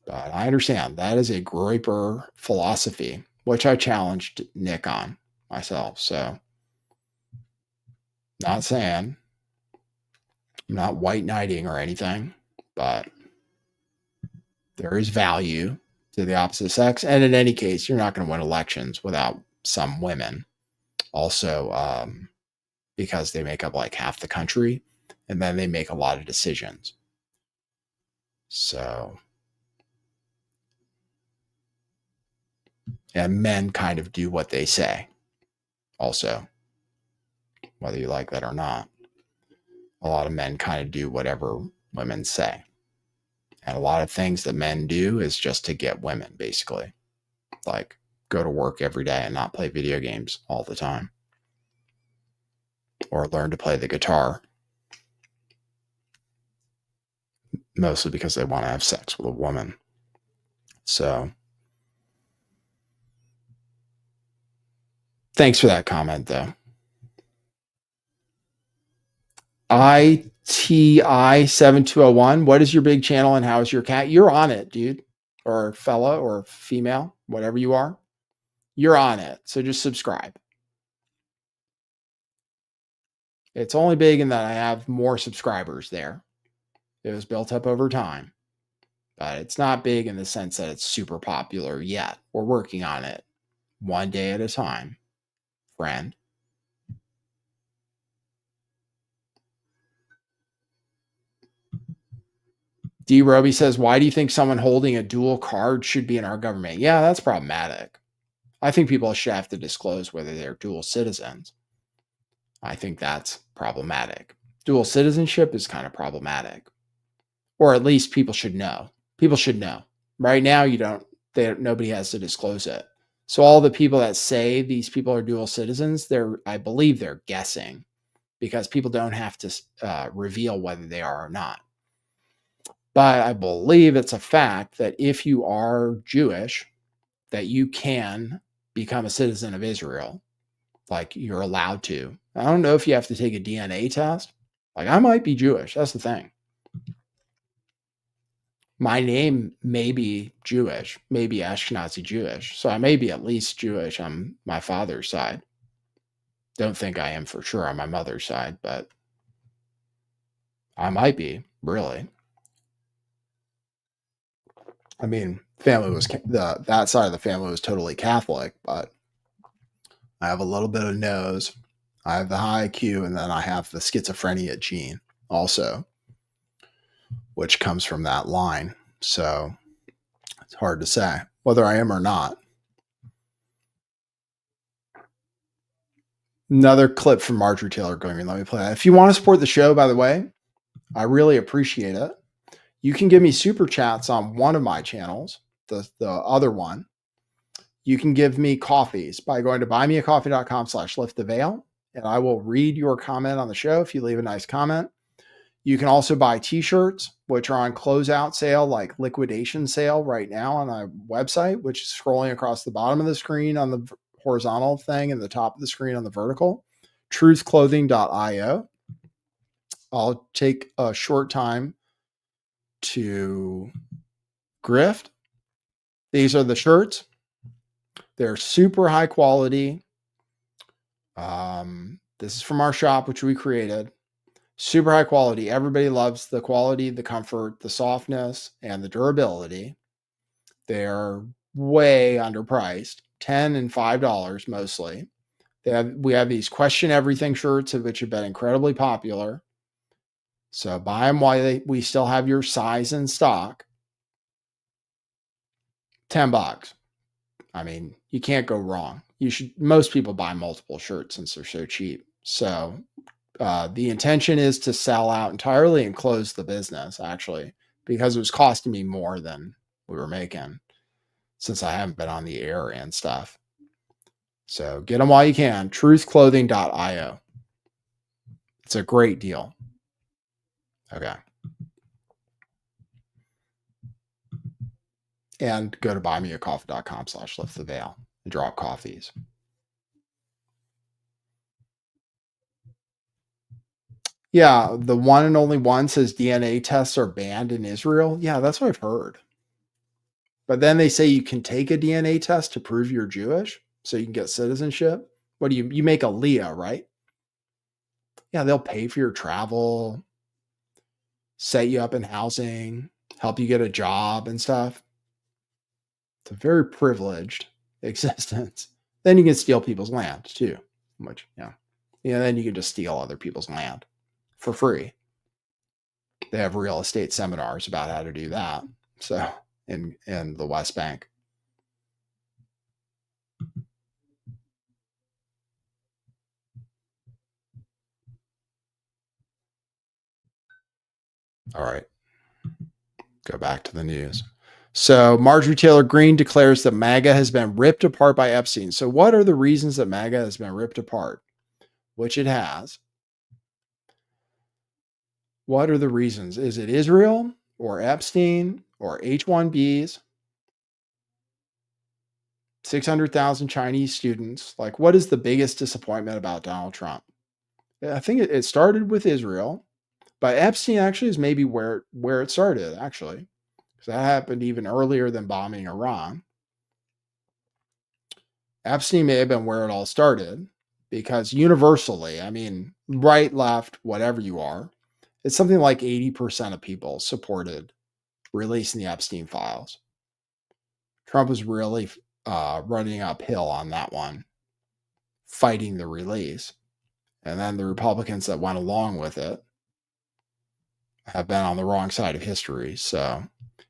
but I understand that is a Groyper philosophy which I challenged Nick on myself. So, not saying I'm not white knighting or anything, but there is value to the opposite sex. And in any case, you're not going to win elections without some women. Also, because they make up like half the country and then they make a lot of decisions. So, and men kind of do what they say also, whether you like that or not. A lot of men kind of do whatever women say. And a lot of things that men do is just to get women, basically. Like go to work every day and not play video games all the time. Or learn to play the guitar. Mostly because they want to have sex with a woman. So, thanks for that comment, though. ITI7201, what is your big channel and how is your cat? You're on it, dude. Or fella or female, whatever you are. You're on it. So just subscribe. It's only big in that I have more subscribers there. It was built up over time. But it's not big in the sense that it's super popular yet. We're working on it one day at a time, friend. D. Roby says, why do you think someone holding a dual card should be in our government? Yeah, that's problematic. I think people should have to disclose whether they're dual citizens. I think that's problematic. Dual citizenship is kind of problematic. Or at least people should know. People should know. Right now, nobody has to disclose it. So all the people that say these people are dual citizens, I believe they're guessing because people don't have to reveal whether they are or not. But I believe it's a fact that if you are Jewish, that you can become a citizen of Israel. Like you're allowed to. I don't know if you have to take a DNA test. Like I might be Jewish. That's the thing. My name may be Jewish, maybe Ashkenazi Jewish. So I may be at least Jewish on my father's side. Don't think I am for sure on my mother's side, but I might be, really. I mean, that side of the family was totally Catholic, but I have a little bit of nose. I have the high IQ, and then I have the schizophrenia gene also, which comes from that line. So it's hard to say whether I am or not. Another clip from Marjorie Taylor Greene. Let me play that. If you want to support the show, by the way, I really appreciate it. You can give me super chats on one of my channels, the other one. You can give me coffees by going to buymeacoffee.com/lifttheveil, and I will read your comment on the show if you leave a nice comment. You can also buy t-shirts, which are on closeout sale, like liquidation sale right now on our website, which is scrolling across the bottom of the screen on the horizontal thing and the top of the screen on the vertical, truthclothing.io. I'll take a short time to grift. These are the shirts. They're super high quality. This is from our shop, which we created. Super high quality. Everybody loves the quality, the comfort, the softness, and the durability. They're way underpriced, $10 and $5 mostly. We have these question everything shirts, which have been incredibly popular. So buy them while we still have your size in stock. $10. I mean, you can't go wrong. Most people buy multiple shirts since they're so cheap. So the intention is to sell out entirely and close the business, actually, because it was costing me more than we were making since I haven't been on the air and stuff. So get them while you can. Truthclothing.io. It's a great deal. Okay. And go to buymeacoffee.com/lifttheveil and drop coffees. Yeah, the one and only one says DNA tests are banned in Israel. Yeah, that's what I've heard. But then they say you can take a DNA test to prove you're Jewish so you can get citizenship. What do you make a Leah, right? Yeah, they'll pay for your travel, set you up in housing, help you get a job and stuff. It's a very privileged existence. Then you can steal people's land too, which, then you can just steal other people's land for free. They have real estate seminars about how to do that. So in the West Bank. All right. Go back to the news. So Marjorie Taylor Greene declares that MAGA has been ripped apart by Epstein. So what are the reasons that MAGA has been ripped apart? Which it has. What are the reasons? Is it Israel or Epstein or H-1Bs? 600,000 Chinese students. Like, what is the biggest disappointment about Donald Trump? I think it started with Israel, but Epstein actually is maybe where it started, actually. Because that happened even earlier than bombing Iran. Epstein may have been where it all started, because universally, I mean, right, left, whatever you are, it's something like 80% of people supported releasing the Epstein files. Trump was really running uphill on that one, fighting the release. And then the Republicans that went along with it have been on the wrong side of history. So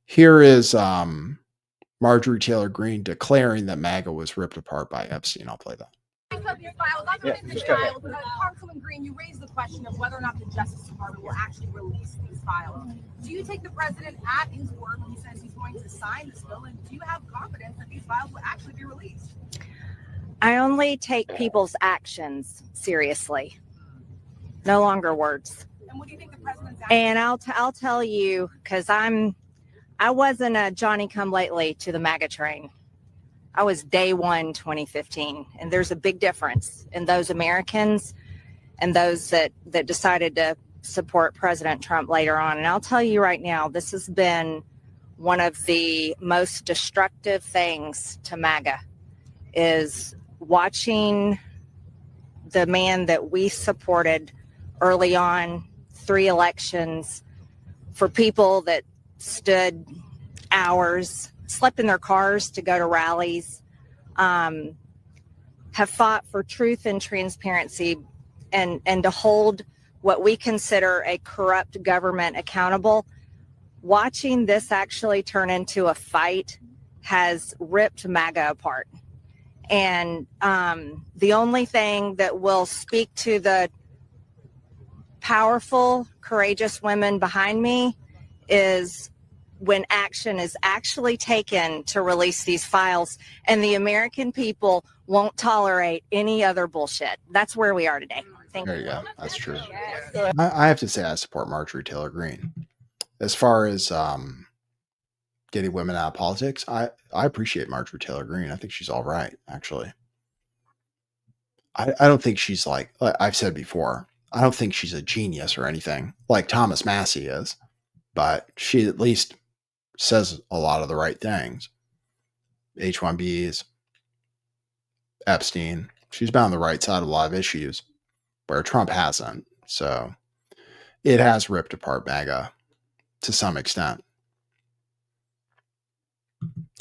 here is Marjorie Taylor Greene declaring that MAGA was ripped apart by Epstein. I'll play that. Congresswoman Greene, you raised the question of whether or not the Justice Department will actually release these files. Do you take the president at his word when he says he's going to sign this bill, and do you have confidence that these files will actually be released? I only take people's actions seriously, no longer words. And what do you think the president's And I'll tell you, because I wasn't a Johnny come lately to the MAGA train. I was day one 2015, and there's a big difference in those Americans and those that decided to support President Trump later on. And I'll tell you right now, this has been one of the most destructive things to MAGA, is watching the man that we supported early on, 3 elections, for people that stood hours, slept in their cars to go to rallies, have fought for truth and transparency, and to hold what we consider a corrupt government accountable. Watching this actually turn into a fight has ripped MAGA apart. And the only thing that will speak to the powerful, courageous women behind me is when action is actually taken to release these files, and the American people won't tolerate any other bullshit. That's where we are today. Thank There you. you go. That's true. I have to say I support Marjorie Taylor Greene. As far as getting women out of politics, I appreciate Marjorie Taylor Greene. I think she's all right, actually. I don't think she's like I've said before, I don't think she's a genius or anything like Thomas Massey is, but she at least says a lot of the right things. H-1Bs, Epstein. She's been on the right side of a lot of issues where Trump hasn't. So it has ripped apart MAGA to some extent.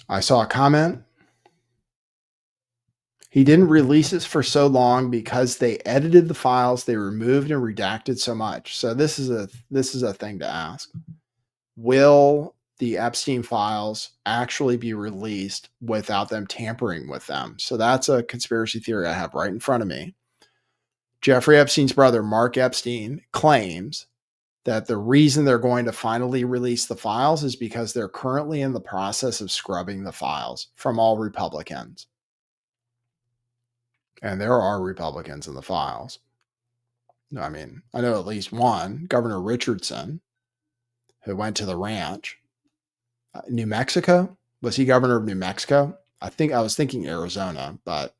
I saw a comment. He didn't release this for so long because they edited the files, they removed and redacted so much. So this is a thing to ask. Will the Epstein files actually be released without them tampering with them? So that's a conspiracy theory I have right in front of me. Jeffrey Epstein's brother, Mark Epstein, claims that the reason they're going to finally release the files is because they're currently in the process of scrubbing the files from all Republicans. And there are Republicans in the files. I mean, I know at least one, Governor Richardson, who went to the ranch. New Mexico? Was he governor of New Mexico? I was thinking Arizona, but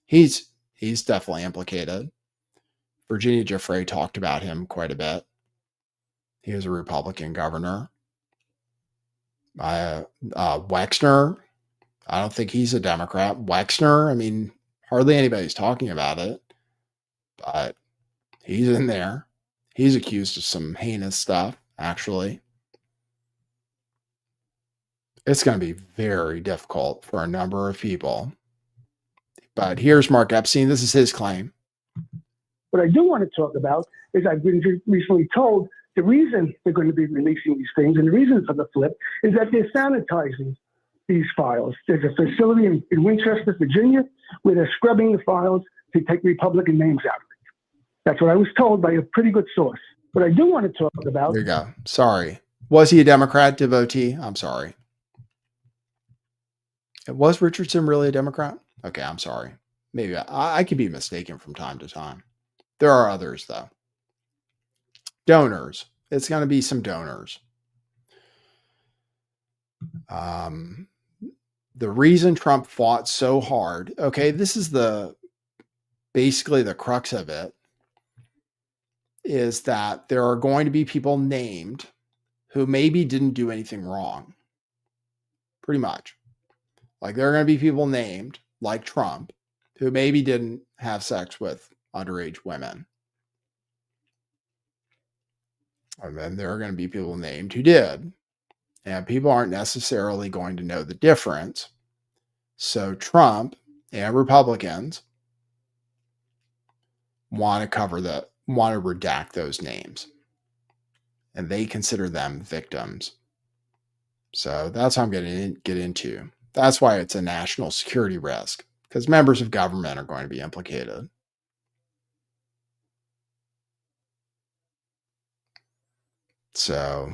he's definitely implicated. Virginia Giuffre talked about him quite a bit. He was a Republican governor. Wexner, I don't think he's a Democrat. Wexner, I mean, hardly anybody's talking about it, but he's in there. He's accused of some heinous stuff, actually. It's going to be very difficult for a number of people. But here's Mark Epstein. This is his claim. What I do want to talk about is I've been recently told the reason they're going to be releasing these things and the reason for the flip is that they're sanitizing these files. There's a facility in Winchester, Virginia, where they're scrubbing the files to take Republican names out of it. That's what I was told by a pretty good source. What I do want to talk about. There you go. Sorry. Was he a Democrat devotee? I'm sorry. Was Richardson really a Democrat? Okay, I'm sorry. Maybe I could be mistaken from time to time. There are others, though. Donors. It's going to be some donors. The reason Trump fought so hard, okay, this is basically the crux of it, is that there are going to be people named who maybe didn't do anything wrong. Pretty much. Like there are going to be people named, like Trump, who maybe didn't have sex with underage women. And then there are going to be people named who did. And people aren't necessarily going to know the difference. So Trump and Republicans want to redact those names. And they consider them victims. So that's what I'm going to get into. That's why it's a national security risk, because members of government are going to be implicated. So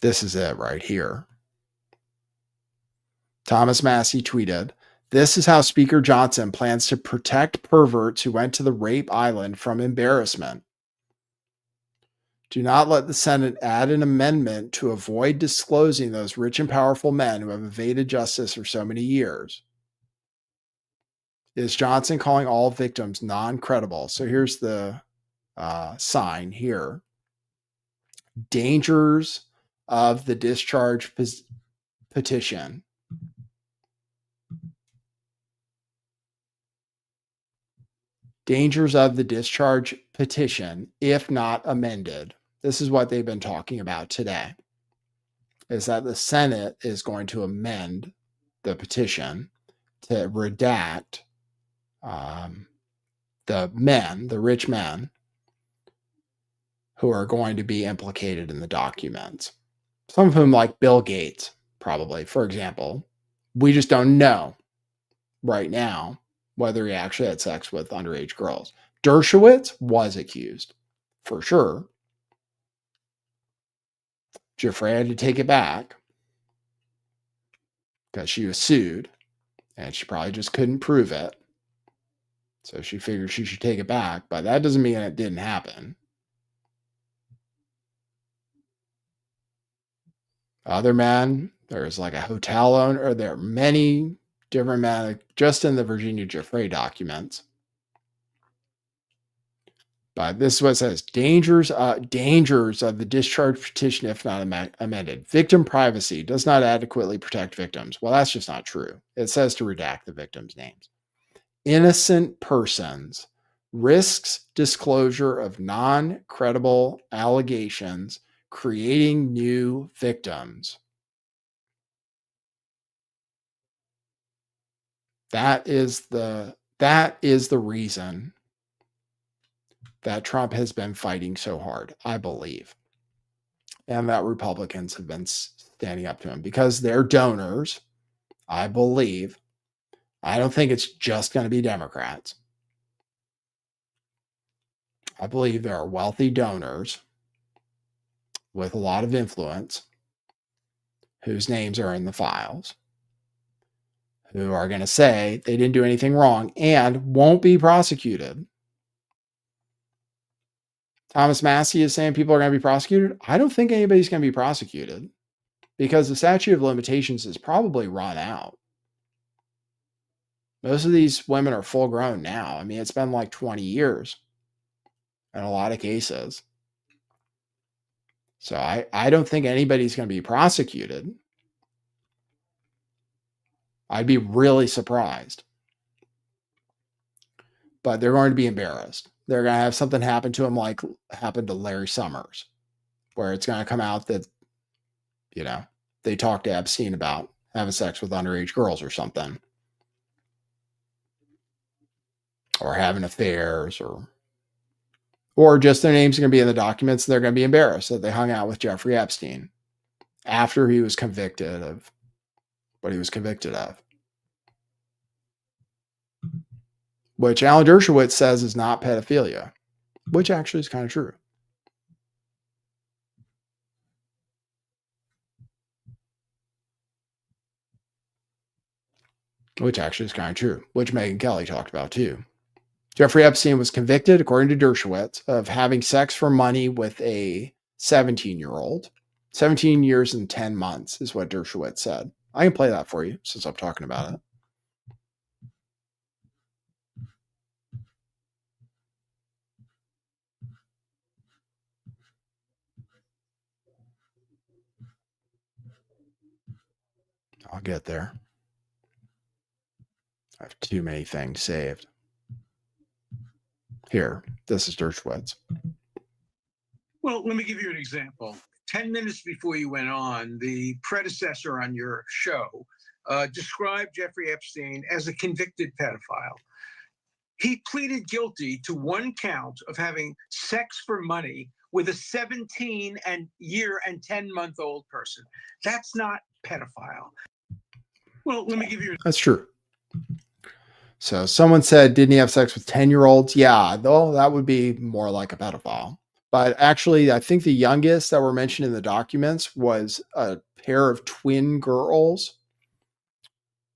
this is it right here. Thomas Massey tweeted, "This is how Speaker Johnson plans to protect perverts who went to the rape island from embarrassment. Do not let the Senate add an amendment to avoid disclosing those rich and powerful men who have evaded justice for so many years." Is Johnson calling all victims non-credible? So here's the sign here. Dangers of the discharge petition. Dangers of the discharge petition, if not amended. This is what they've been talking about today, is that the Senate is going to amend the petition to redact the rich men who are going to be implicated in the documents. Some of whom, like Bill Gates, probably, for example. We just don't know right now whether he actually had sex with underage girls. Dershowitz was accused, for sure. Giuffre had to take it back because she was sued, and she probably just couldn't prove it. So she figured she should take it back, but that doesn't mean it didn't happen. Other men, there's like a hotel owner, or there are many different men just in the Virginia Giuffre documents. But this is what it says: dangers of the discharge petition if not amended. Victim privacy does not adequately protect victims. Well, that's just not true. It says to redact the victims' names. Innocent persons risks disclosure of non-credible allegations, creating new victims. That is the reason that Trump has been fighting so hard, I believe. And that Republicans have been standing up to him because they're donors, I believe. I don't think it's just going to be Democrats. I believe there are wealthy donors with a lot of influence whose names are in the files, who are going to say they didn't do anything wrong and won't be prosecuted. Thomas Massey is saying people are going to be prosecuted. I don't think anybody's going to be prosecuted because the statute of limitations is probably run out. Most of these women are full grown now. I mean, it's been like 20 years in a lot of cases. So I don't think anybody's going to be prosecuted. I'd be really surprised. But they're going to be embarrassed. They're going to have something happen to them like happened to Larry Summers, where it's going to come out that, you know, they talked to Epstein about having sex with underage girls or something, or having affairs, or just their names are going to be in the documents. And they're going to be embarrassed that they hung out with Jeffrey Epstein after he was convicted of what he was convicted of, which Alan Dershowitz says is not pedophilia, which actually is kind of true. Which actually is kind of true, which Megyn Kelly talked about too. Jeffrey Epstein was convicted, according to Dershowitz, of having sex for money with a 17-year-old. 17 years and 10 months is what Dershowitz said. I can play that for you since I'm talking about it. I'll get there. I have too many things saved. Here, this is Dershowitz. Well, let me give you an example. 10 minutes before you went on, the predecessor on your show described Jeffrey Epstein as a convicted pedophile. He pleaded guilty to one count of having sex for money with a 17-year and 10-month-old person. That's not pedophile. Well, let me give you. That's true. So someone said, didn't he have sex with 10-year-olds? Yeah, though that would be more like a pedophile. But actually, I think the youngest that were mentioned in the documents was a pair of twin girls,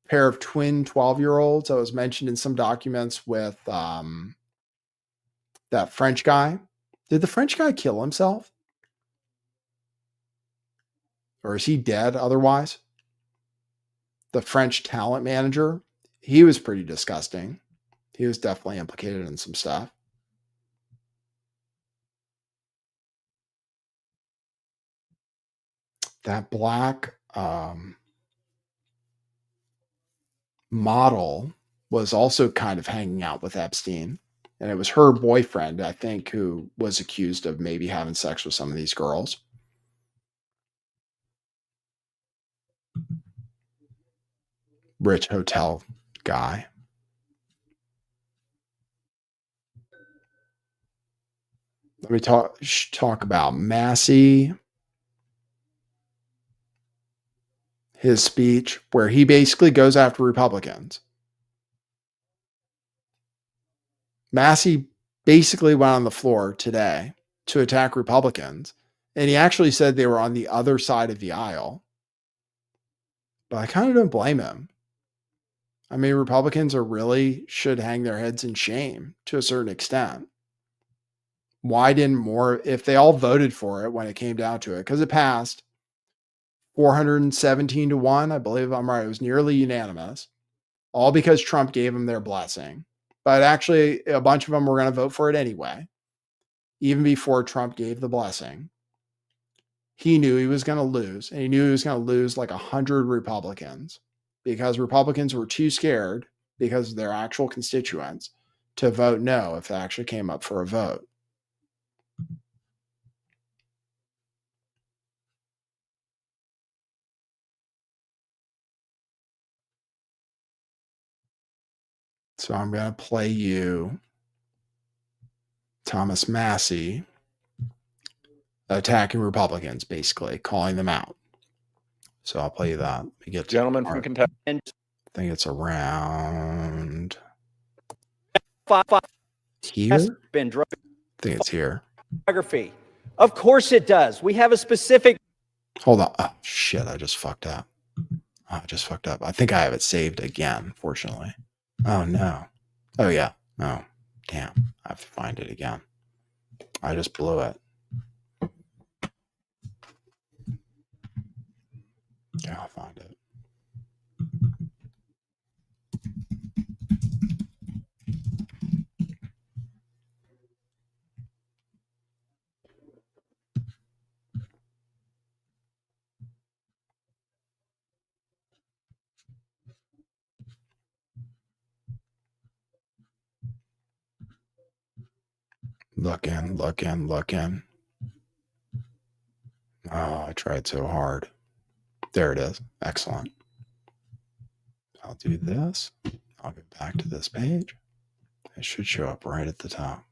pair of twin 12-year-olds that was mentioned in some documents with that French guy. Did the French guy kill himself? Or is he dead otherwise? The French talent manager, he was pretty disgusting. He was definitely implicated in some stuff. That black model was also kind of hanging out with Epstein. And it was her boyfriend, I think, who was accused of maybe having sex with some of these girls. Rich hotel guy. Let me talk about Massey. His speech where he basically goes after Republicans. Massey basically went on the floor today to attack Republicans, and he actually said they were on the other side of the aisle. But I kind of don't blame him. I mean, Republicans should hang their heads in shame to a certain extent. Why didn't more, if they all voted for it when it came down to it, because it passed 417-1, I believe I'm right. It was nearly unanimous, all because Trump gave them their blessing. But actually, a bunch of them were going to vote for it anyway, even before Trump gave the blessing. He knew he was going to lose, and he knew he was going to lose like 100 Republicans because Republicans were too scared because of their actual constituents to vote no if they actually came up for a vote. So I'm going to play you Thomas Massey attacking Republicans, basically calling them out. So I'll play you that. Let me get Gentlemen from Kentucky. I think it's around here. Been I think it's here. Geography. Of course it does. We have a specific. Hold on. Oh, shit. I just fucked up. I think I have it saved again, fortunately. Oh, no. Oh, yeah. Oh, damn. I have to find it again. I just blew it. Yeah, I'll find it. Looking. Oh, I tried so hard. There it is. Excellent. I'll do this. I'll get back to this page. It should show up right at the top.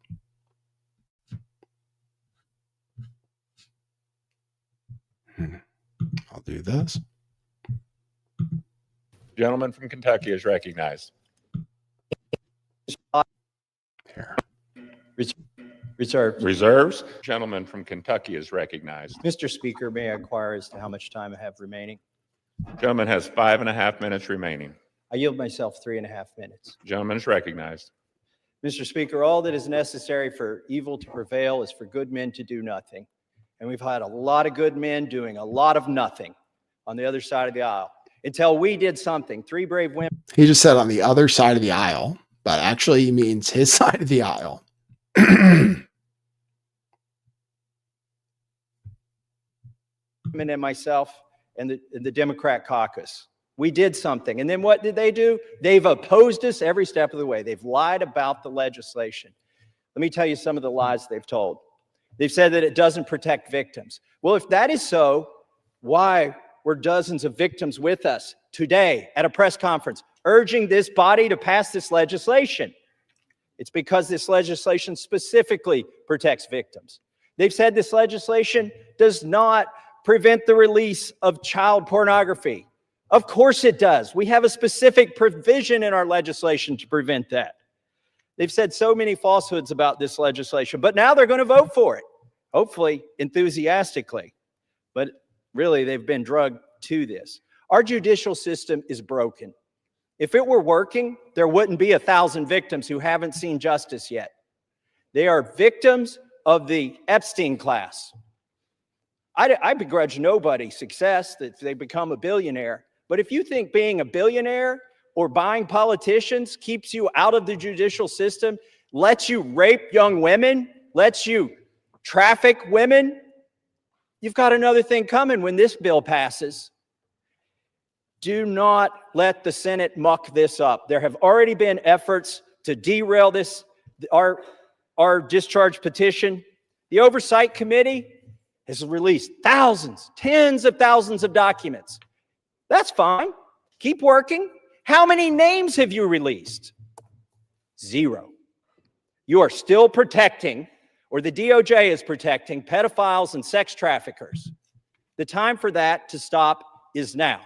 I'll do this. Gentleman from Kentucky is recognized. Here. Reserved. Reserves. Gentleman from Kentucky is recognized. Mr. Speaker, may I inquire as to how much time I have remaining? Gentleman has 5.5 minutes remaining. I yield myself 3.5 minutes. Gentleman is recognized. Mr. Speaker, all that is necessary for evil to prevail is for good men to do nothing. And we've had a lot of good men doing a lot of nothing on the other side of the aisle until we did something. 3 brave women. He just said on the other side of the aisle, but actually he means his side of the aisle. And myself and the Democrat caucus. We did something. And then what did they do? They've opposed us every step of the way. They've lied about the legislation. Let me tell you some of the lies they've told. They've said that it doesn't protect victims. Well, if that is so, why were dozens of victims with us today at a press conference urging this body to pass this legislation? It's because this legislation specifically protects victims. They've said this legislation does not prevent the release of child pornography. Of course it does. We have a specific provision in our legislation to prevent that. They've said so many falsehoods about this legislation, but now they're going to vote for it, hopefully enthusiastically. But really, they've been drugged to this. Our judicial system is broken. If it were working, there wouldn't be 1,000 victims who haven't seen justice yet. They are victims of the Epstein class. I begrudge nobody success that they become a billionaire. But if you think being a billionaire or buying politicians keeps you out of the judicial system, lets you rape young women, lets you traffic women, you've got another thing coming when this bill passes. Do not let the Senate muck this up. There have already been efforts to derail this, our discharge petition. The Oversight Committee has released thousands, tens of thousands of documents. That's fine. Keep working. How many names have you released? 0. You are still protecting, or the DOJ is protecting, pedophiles and sex traffickers. The time for that to stop is now.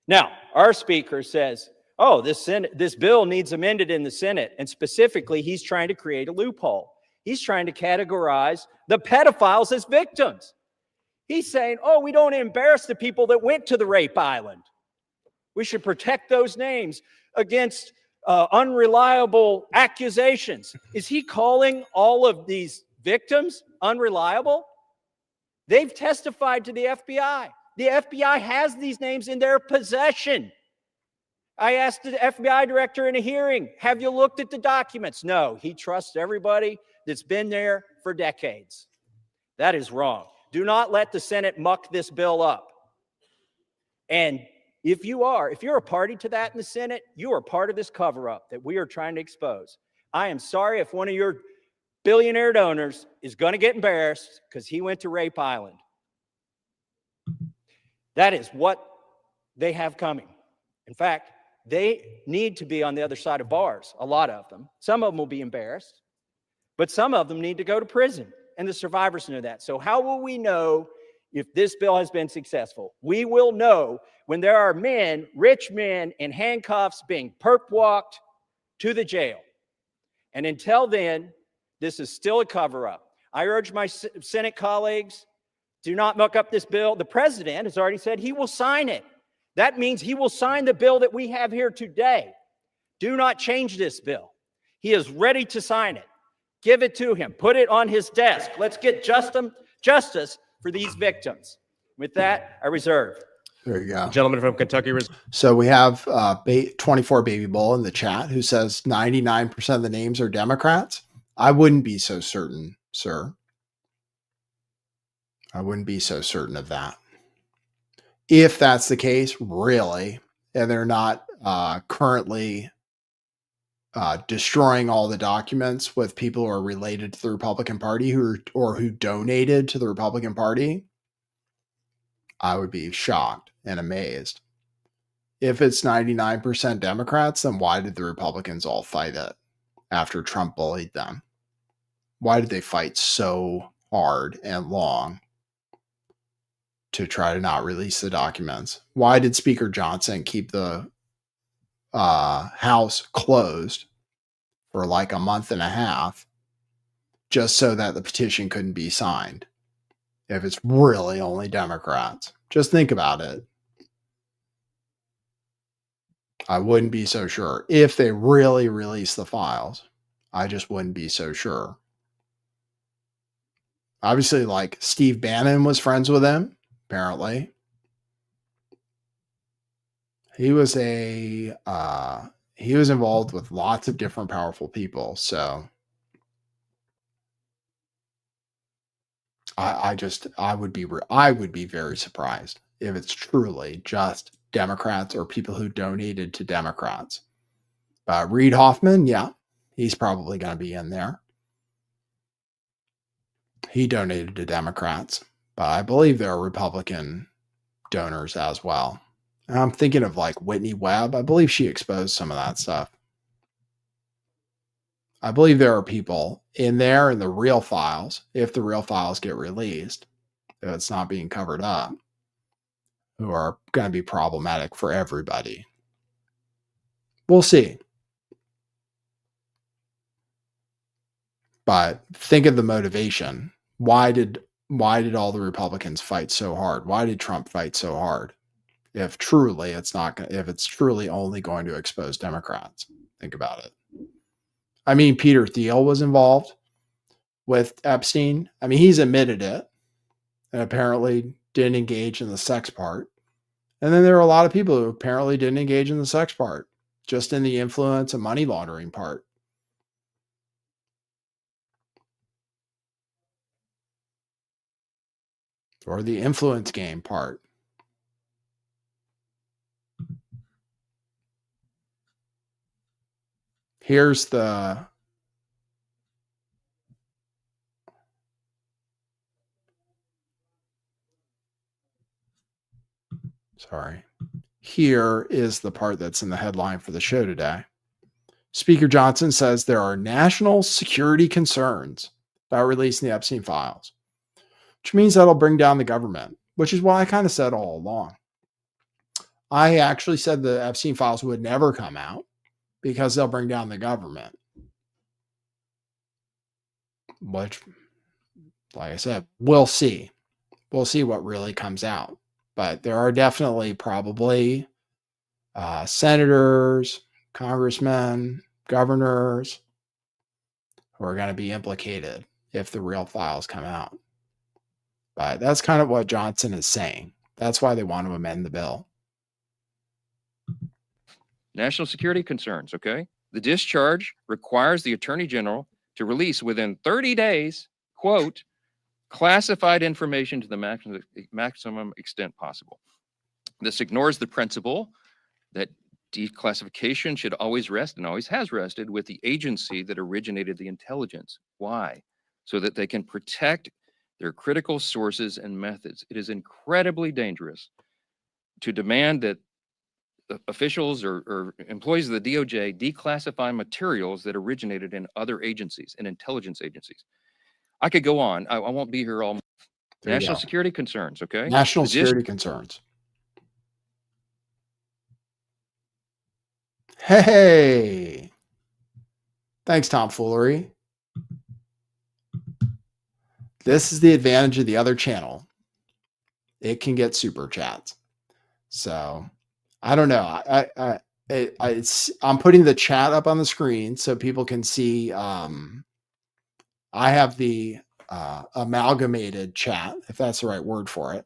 Now, our speaker says, oh, this bill needs amended in the Senate, and specifically, he's trying to create a loophole. He's trying to categorize the pedophiles as victims. He's saying, oh, we don't embarrass the people that went to the rape island. We should protect those names against unreliable accusations. Is he calling all of these victims unreliable? They've testified to the FBI. The FBI has these names in their possession. I asked the FBI director in a hearing, have you looked at the documents? No, he trusts everybody that's been there for decades. That is wrong. Do not let the Senate muck this bill up. And if you're a party to that in the Senate, you are part of this cover-up that we are trying to expose. I am sorry if one of your billionaire donors is going to get embarrassed because he went to Rape Island. That is what they have coming. In fact, they need to be on the other side of bars, a lot of them. Some of them will be embarrassed, but some of them need to go to prison, and the survivors know that. So how will we know if this bill has been successful? We will know when there are men, rich men in handcuffs being perp-walked to the jail. And until then, this is still a cover-up. I urge my Senate colleagues, do not muck up this bill. The president has already said he will sign it. That means he will sign the bill that we have here today. Do not change this bill. He is ready to sign it. Give it to him. Put it on his desk. Let's get justice for these victims. With that, I reserve. There you go. Gentleman from Kentucky. So we have 24 Baby Bull in the chat who says 99% of the names are Democrats. I wouldn't be so certain, sir. I wouldn't be so certain of that. If that's the case, really, and they're not currently destroying all the documents with people who are related to the Republican Party who donated to the Republican Party, I would be shocked and amazed. If it's 99% Democrats, then why did the Republicans all fight it after Trump bullied them? Why did they fight so hard and long to try to not release the documents? Why did Speaker Johnson keep the House closed for like a month and a half just so that the petition couldn't be signed? If it's really only Democrats, just think about it. I wouldn't be so sure. If they really release the files, I just wouldn't be so sure. Obviously, like Steve Bannon was friends with him, apparently. He was involved with lots of different powerful people. So I would be very surprised if it's truly just Democrats or people who donated to Democrats. Reid Hoffman, yeah, he's probably going to be in there. He donated to Democrats, but I believe there are Republican donors as well. And I'm thinking of like Whitney Webb. I believe she exposed some of that stuff. I believe there are people in there in the real files, if the real files get released, if it's not being covered up, who are going to be problematic for everybody. We'll see. But think of the motivation. Why did all the Republicans fight so hard? Why did Trump fight so hard? If it's truly only going to expose Democrats, think about it. I mean, Peter Thiel was involved with Epstein. I mean, he's admitted it and apparently didn't engage in the sex part. And then there are a lot of people who apparently didn't engage in the sex part, just in the influence and money laundering part. Or the influence game part. Here's the Here is the part that's in the headline for the show today. Speaker Johnson says there are national security concerns about releasing the Epstein files, which means that'll bring down the government, which is what I kind of said all along. I actually said the Epstein files would never come out because they'll bring down the government. Which, like I said, we'll see. We'll see what really comes out. But there are definitely probably senators, congressmen, governors who are going to be implicated if the real files come out. But that's kind of what Johnson is saying. That's why they want to amend the bill. National security concerns, okay? The discharge requires the Attorney General to release within 30 days, quote, classified information to the maximum extent possible. This ignores the principle that declassification should always rest, and always has rested, with the agency that originated the intelligence. Why? So that they can protect their critical sources and methods. It is incredibly dangerous to demand that officials or employees of the DOJ declassify materials that originated in other agencies and intelligence agencies. I could go on. I won't be here all. National security concerns, okay? National security concerns. Hey, thanks, Tomfoolery. This is the advantage of the other channel. It can get super chats. So I don't know. I'm putting the chat up on the screen so people can see. I have the amalgamated chat, if that's the right word for it.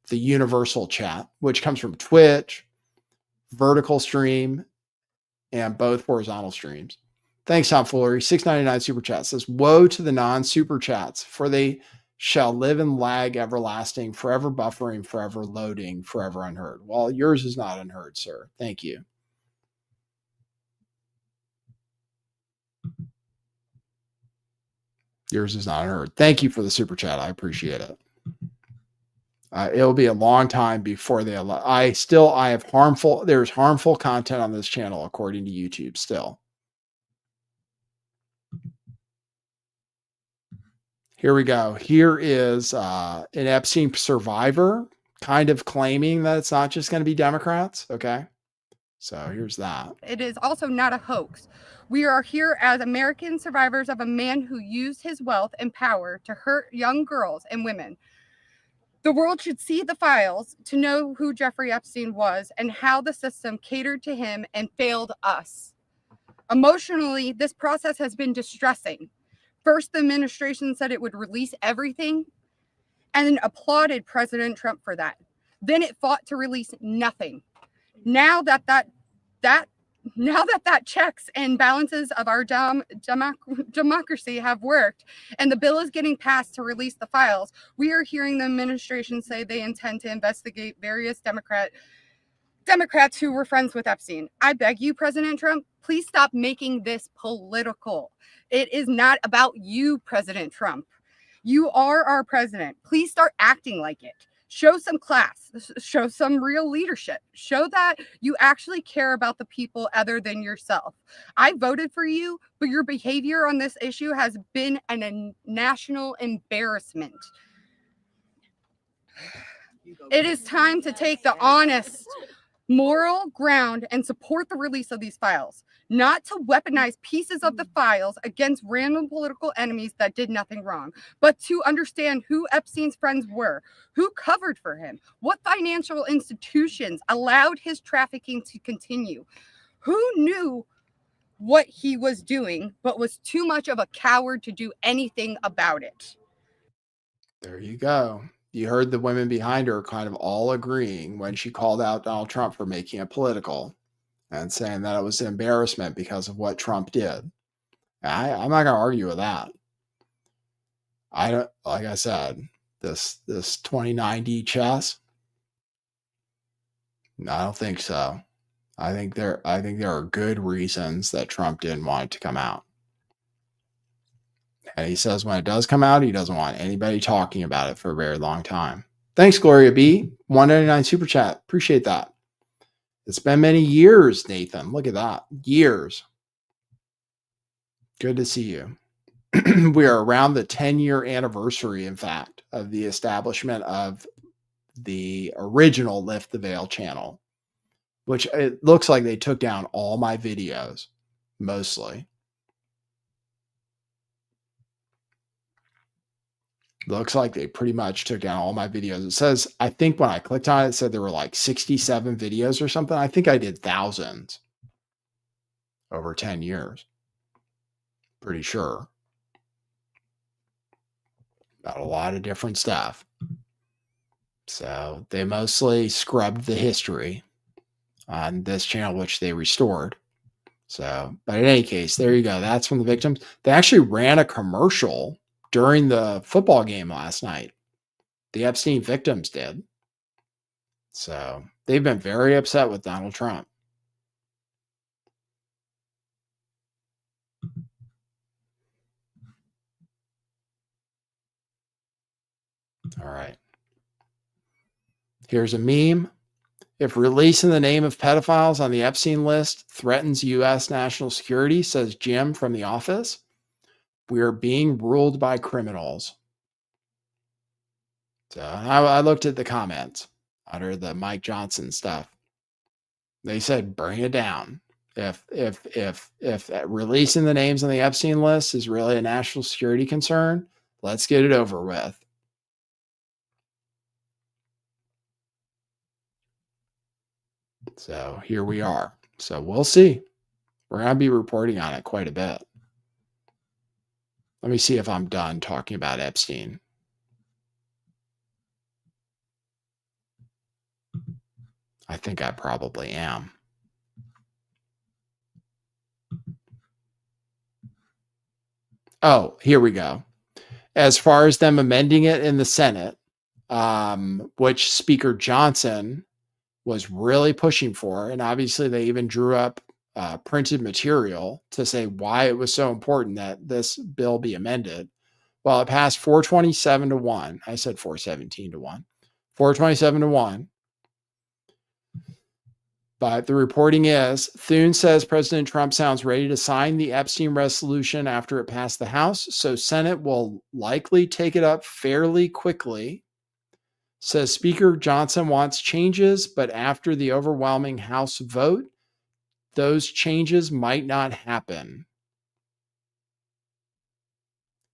The universal chat, which comes from Twitch, vertical stream, and both horizontal streams. Thanks, Tomfoolery. $6.99 super chat says, woe to the non-super chats, for they shall live in lag everlasting, forever buffering, forever loading, forever unheard. Well, yours is not unheard, sir. Thank you. Yours is not heard. Thank you for the super chat. I appreciate it. It'll be a long time before they allow. There's harmful content on this channel, according to YouTube still. Here we go. Here is an Epstein survivor kind of claiming that it's not just going to be Democrats. Okay. So here's that. It is also not a hoax. We are here as American survivors of a man who used his wealth and power to hurt young girls and women. The world should see the files to know who Jeffrey Epstein was and how the system catered to him and failed us. Emotionally, this process has been distressing. First, the administration said it would release everything and then applauded President Trump for that. Then it fought to release nothing. Now that checks and balances of our democracy have worked and the bill is getting passed to release the files, we are hearing the administration say they intend to investigate various Democrats who were friends with Epstein. I beg you, President Trump, please stop making this political. It is not about you, President Trump. You are our president. Please start acting like it. Show some class, show some real leadership, show that you actually care about the people other than yourself. I voted for you, but your behavior on this issue has been a national embarrassment. It is time to take the honest, moral ground and support the release of these files, not to weaponize pieces of the files against random political enemies that did nothing wrong, but to understand who Epstein's friends were, who covered for him, what financial institutions allowed his trafficking to continue, who knew what he was doing, but was too much of a coward to do anything about it. There you go. You heard the women behind her kind of all agreeing when she called out Donald Trump for making it political and saying that it was an embarrassment because of what Trump did. I'm not going to argue with that. I don't, like I said, this 2090 chess. I don't think so. I think there are good reasons that Trump didn't want it to come out. And he says when it does come out, he doesn't want anybody talking about it for a very long time. Thanks, Gloria B. 199 super chat. Appreciate that. It's been many years, Nathan. Look at that. Years. Good to see you. We are around the 10-year anniversary, in fact, of the establishment of the original Lift the Veil channel, which it looks like they took down all my videos, mostly. Looks like they pretty much took down all my videos. It says, I think when I clicked on it, it said there were like 67 videos or something. I think I did thousands over 10 years. Pretty sure. About a lot of different stuff. So they mostly scrubbed the history on this channel, which they restored. So, but in any case, there you go. That's from the victims. They actually ran a commercial during the football game last night. The Epstein victims did. So they've been very upset with Donald Trump. All right. Here's a meme. If releasing the name of pedophiles on the Epstein list threatens U.S. national security, says Jim from The Office, we are being ruled by criminals. So I looked at the comments under the Mike Johnson stuff. They said, bring it down. If releasing the names on the Epstein list is really a national security concern, let's get it over with. So here we are. So we'll see. We're going to be reporting on it quite a bit. Let me see if I'm done talking about Epstein. I think I probably am. Oh, here we go. As far as them amending it in the Senate, which Speaker Johnson was really pushing for, and obviously they even drew up printed material to say why it was so important that this bill be amended. Well, it passed 427 to 1. I said 417 to 1. 427 to 1. But the reporting is Thune says President Trump sounds ready to sign the Epstein resolution after it passed the House, so Senate will likely take it up fairly quickly. Says Speaker Johnson wants changes, but after the overwhelming House vote, those changes might not happen.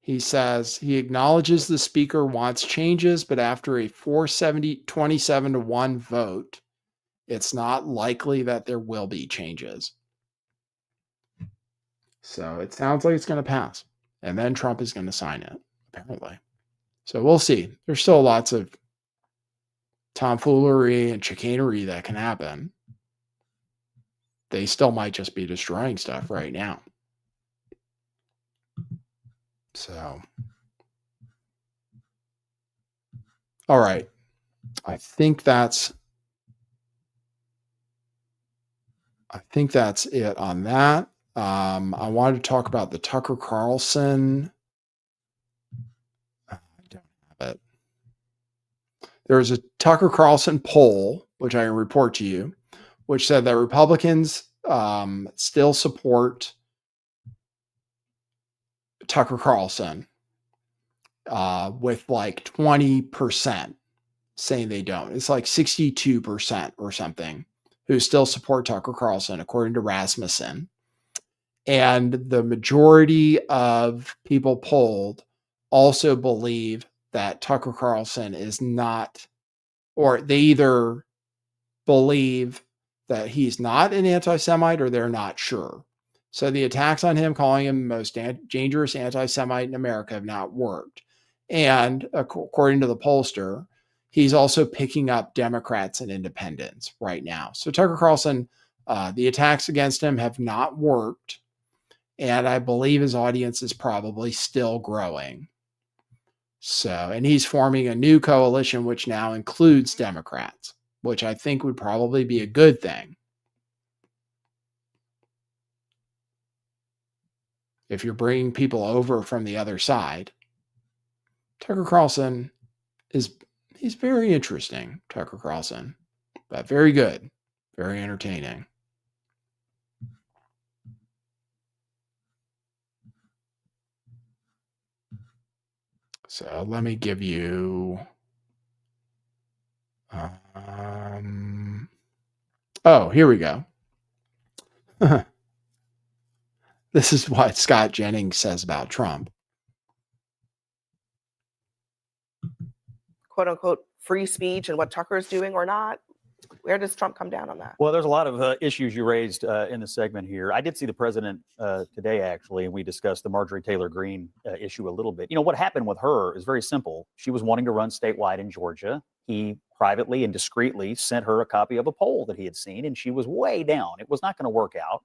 He says he acknowledges the Speaker wants changes, but after a 427 to 1 vote, it's not likely that there will be changes. So it sounds like it's going to pass. And then Trump is going to sign it, apparently. So we'll see. There's still lots of tomfoolery and chicanery that can happen. They still might just be destroying stuff right now. So, all right. I think that's it on that. I wanted to talk about the Tucker Carlson. I don't have it. There was a Tucker Carlson poll, which I can report to you, which said that Republicans still support Tucker Carlson with like 20% saying they don't. It's like 62% or something who still support Tucker Carlson, according to Rasmussen. And the majority of people polled also believe that Tucker Carlson is not, or they either believe that he's not an anti-Semite or they're not sure. So the attacks on him, calling him the most dangerous anti-Semite in America, have not worked. And according to the pollster, he's also picking up Democrats and independents right now. So Tucker Carlson, the attacks against him have not worked. And I believe his audience is probably still growing. So, and he's forming a new coalition, which now includes Democrats, which I think would probably be a good thing. If you're bringing people over from the other side, Tucker Carlson he's very interesting, Tucker Carlson, but very good, very entertaining. So let me give you, oh, here we go. This is what Scott Jennings says about Trump. Quote unquote free speech and what Tucker is doing or not? Where does Trump come down on that? Well, there's a lot of issues you raised in the segment here. I did see the president today, actually, and we discussed the Marjorie Taylor Greene issue a little bit. You know, what happened with her is very simple. She was wanting to run statewide in Georgia. He privately and discreetly sent her a copy of a poll that he had seen, and she was way down. It was not going to work out.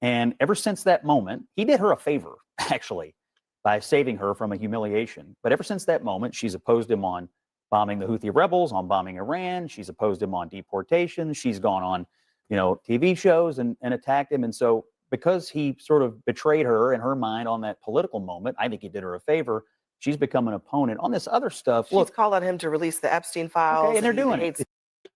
And ever since that moment, he did her a favor, actually, by saving her from a humiliation. But ever since that moment, she's opposed him on bombing the Houthi rebels, on bombing Iran. She's opposed him on deportation. She's gone on, TV shows and attacked him. And so because he sort of betrayed her in her mind on that political moment, I think he did her a favor. She's become an opponent on this other stuff. She's called on him to release the Epstein files. Okay, and they're doing it.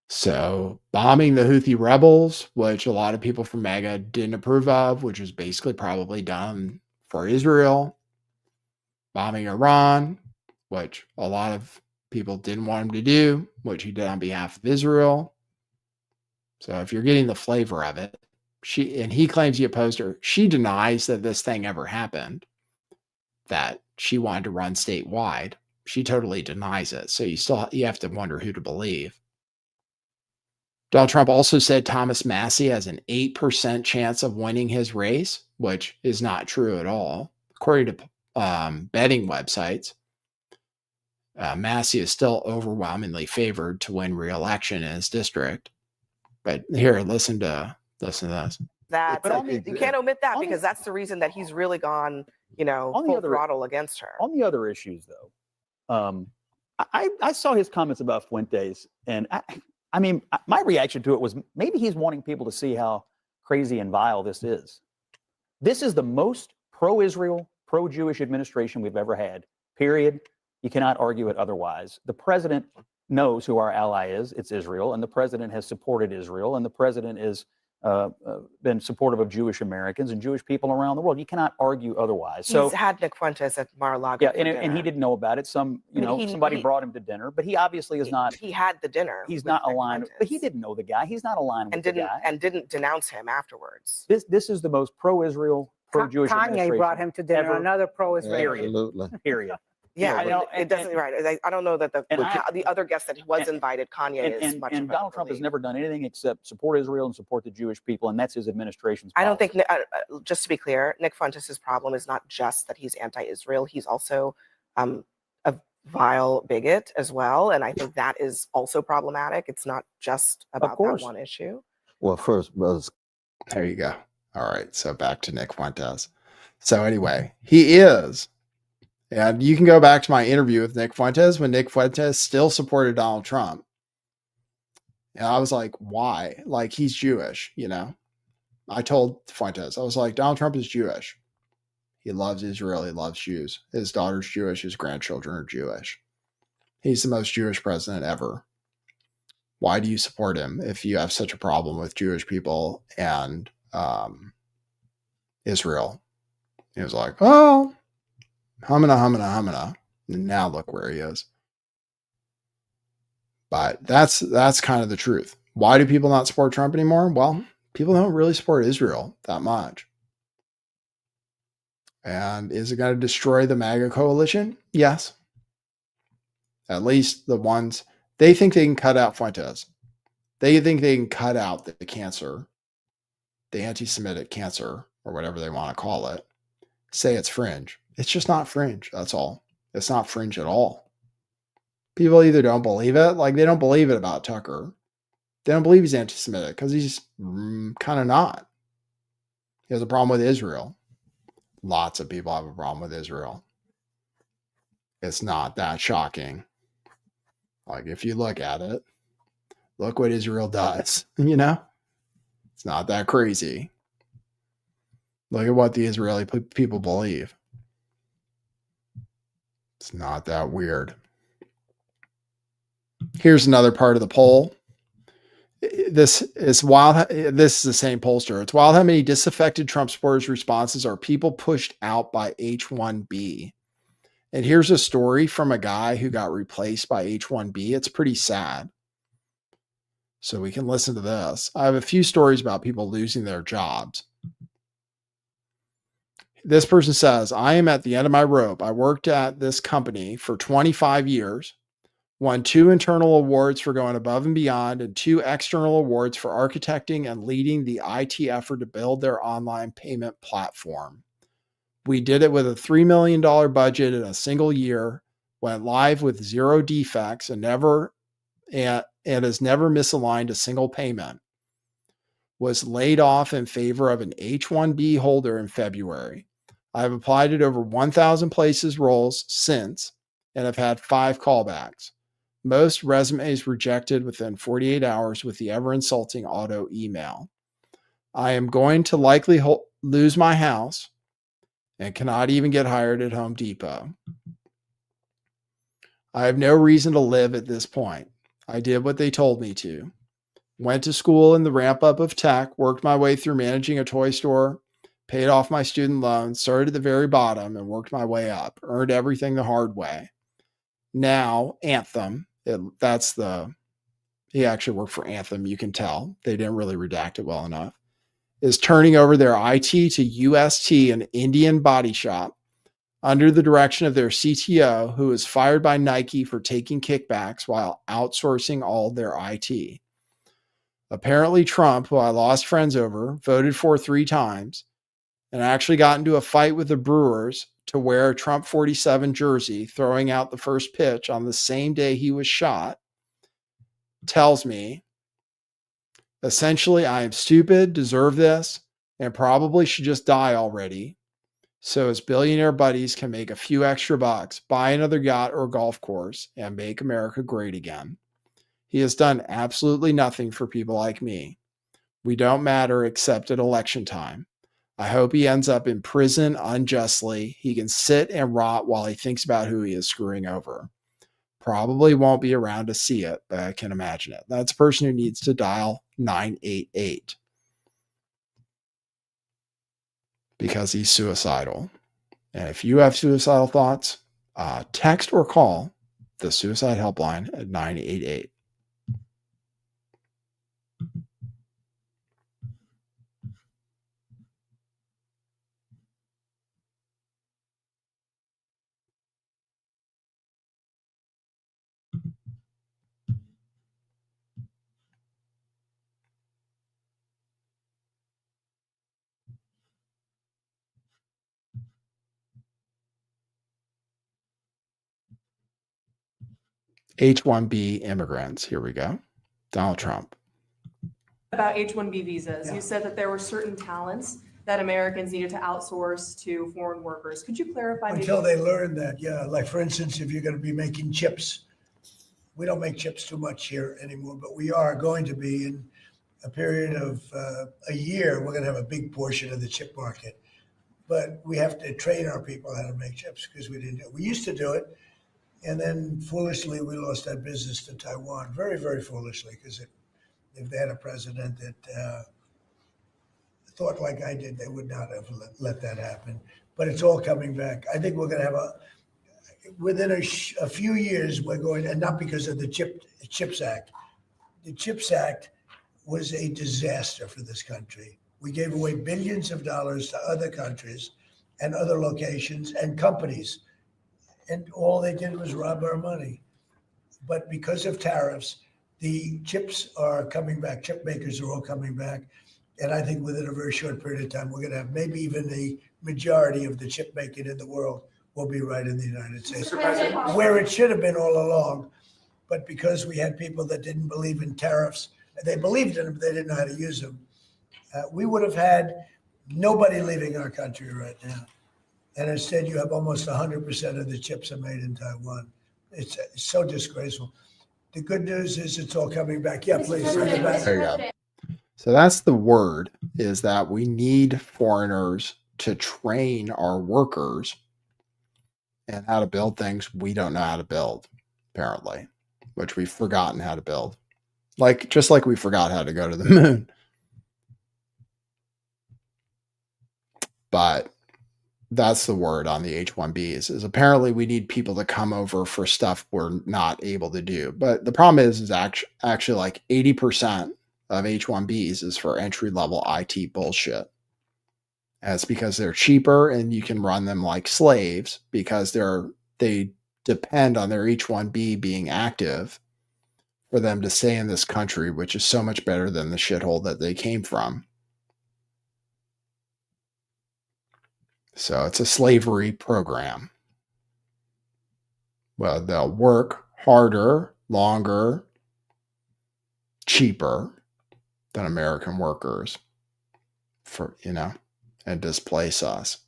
So bombing the Houthi rebels, which a lot of people from MAGA didn't approve of, which was basically probably done for Israel. Bombing Iran, which a lot of people didn't want him to do, which he did on behalf of Israel. So if you're getting the flavor of it, he claims he opposed her. She denies that this thing ever happened, that she wanted to run statewide. She totally denies it. So you have to wonder who to believe. Donald Trump also said Thomas Massie has an 8% chance of winning his race, which is not true at all. According to betting websites, Massie is still overwhelmingly favored to win re-election in his district. But here, listen to this. You can't omit that because that's the reason that he's really gone, full throttle against her. On the other issues, though, I saw his comments about Fuentes, and I mean, my reaction to it was maybe he's wanting people to see how crazy and vile this is. This is the most pro-Israel, pro-Jewish administration we've ever had, period. You cannot argue it otherwise. The president knows who our ally is. It's Israel. And the president has supported Israel. And the president has been supportive of Jewish Americans and Jewish people around the world. You cannot argue otherwise. So He's had Nick Fuentes at Mar-a-Lago. yeah, for and he dinner. didn't know about it. Somebody brought him to dinner, but he obviously is not. He had the dinner. He's with not Nick aligned, Fuentes but he didn't know the guy. He's not aligned with the guy. and didn't denounce him afterwards. This is the most pro-Israel, pro-Jewish Kanye administration brought him to dinner. ever. Another pro-Israel. Period. Absolutely. Period. Yeah, You know, it doesn't right. I don't know that the other guest that was invited, Kanye, is much. And Donald Trump has never done anything except support Israel and support the Jewish people, and that's his administration's I don't policy. think, just to be clear, Nick Fuentes' problem is not just that he's anti-Israel. He's also a vile bigot as well. And I think that is also problematic. It's not just about that one issue. Well, first, brothers. There you go. All right. So back to Nick Fuentes. So anyway, he is. And you can go back to my interview with Nick Fuentes when Nick Fuentes still supported Donald Trump. And I was like, why? Like, he's Jewish, you know? I told Fuentes, I was like, Donald Trump is Jewish. He loves Israel. He loves Jews. His daughter's Jewish. His grandchildren are Jewish. He's the most Jewish president ever. Why do you support him if you have such a problem with Jewish people and Israel? He was like, oh, humana. And now look where he is. But that's kind of the truth. Why do people not support Trump anymore? Well, people don't really support Israel that much. And is it going to destroy the MAGA coalition? Yes. At least the ones, they think they can cut out Fuentes. They think they can cut out the cancer, the anti-Semitic cancer, or whatever they want to call it. Say it's fringe. It's just not fringe. That's all. It's not fringe at all. People either don't believe it, like they don't believe it about Tucker. They don't believe he's anti-Semitic because he's kind of not. He has a problem with Israel. Lots of people have a problem with Israel. It's not that shocking. Like if you look at it, look what Israel does, you know? It's not that crazy. Look at what the Israeli people believe. It's not that weird. Here's another part of the poll. This is wild. This is the same pollster. It's wild how many disaffected Trump supporters' responses are people pushed out by H-1B. And here's a story from a guy who got replaced by H-1B. It's pretty sad. So we can listen to this. I have a few stories about people losing their jobs. This person says, I am at the end of my rope. I worked at this company for 25 years, won 2 internal awards for going above and beyond, and 2 external awards for architecting and leading the IT effort to build their online payment platform. We did it with a $3 million budget in a single year, went live with 0 defects, and has never misaligned a single payment. Was laid off in favor of an H-1B holder in February. I have applied at over 1,000 places roles since and have had 5 callbacks. Most resumes rejected within 48 hours with the ever-insulting auto email. I am going to likely lose my house and cannot even get hired at Home Depot. I have no reason to live at this point. I did what they told me to. Went to school in the ramp-up of tech, worked my way through managing a toy store, paid off my student loans, started at the very bottom and worked my way up, earned everything the hard way. Now, Anthem, he actually worked for Anthem, you can tell. They didn't really redact it well enough. Is turning over their IT to UST, an Indian body shop, under the direction of their CTO, who was fired by Nike for taking kickbacks while outsourcing all their IT. Apparently Trump, who I lost friends over, voted for 3 times, and actually got into a fight with the Brewers to wear a Trump 47 jersey, throwing out the first pitch on the same day he was shot, tells me, essentially, I am stupid, deserve this, and probably should just die already, so his billionaire buddies can make a few extra bucks, buy another yacht or golf course, and make America great again. He has done absolutely nothing for people like me. We don't matter except at election time. I hope he ends up in prison unjustly. He can sit and rot while he thinks about who he is screwing over. Probably won't be around to see it, but I can imagine it. That's a person who needs to dial 988 because he's suicidal. And if you have suicidal thoughts, text or call the suicide helpline at 988. H-1B immigrants. Here we go. Donald Trump. About H-1B visas, you said that there were certain talents that Americans needed to outsource to foreign workers. Could you clarify? Until they learn that, yeah. Like, for instance, if you're going to be making chips, we don't make chips too much here anymore, but we are going to be in a period of a year. We're going to have a big portion of the chip market, but we have to train our people how to make chips because we didn't do it. We used to do it, and then foolishly we lost that business to Taiwan. Very, very foolishly, because if they had a president that thought like I did, they would not have let that happen. But it's all coming back. I think we're going to have within a few years, we're going, and not because of the CHIPS Act. The CHIPS Act was a disaster for this country. We gave away billions of dollars to other countries and other locations and companies, and all they did was rob our money. But because of tariffs, the chips are coming back. Chip makers are all coming back. And I think within a very short period of time, we're going to have maybe even the majority of the chip making in the world will be right in the United States, where it should have been all along. But because we had people that didn't believe in tariffs, they believed in them, but they didn't know how to use them. We would have had nobody leaving our country right now. And instead, you have almost 100% of the chips are made in Taiwan. It's so disgraceful. The good news is it's all coming back. Yeah, please. There you go. So that's the word, is that we need foreigners to train our workers and how to build things we don't know how to build, apparently, which we've forgotten how to build. Just like we forgot how to go to the moon. But that's the word on the H-1Bs, is apparently we need people to come over for stuff we're not able to do. But the problem is actually like 80% of H-1Bs is for entry-level IT bullshit. And it's because they're cheaper and you can run them like slaves because they depend on their H-1B being active for them to stay in this country, which is so much better than the shithole that they came from. So it's a slavery program. Well, they'll work harder, longer, cheaper than American workers and displace us.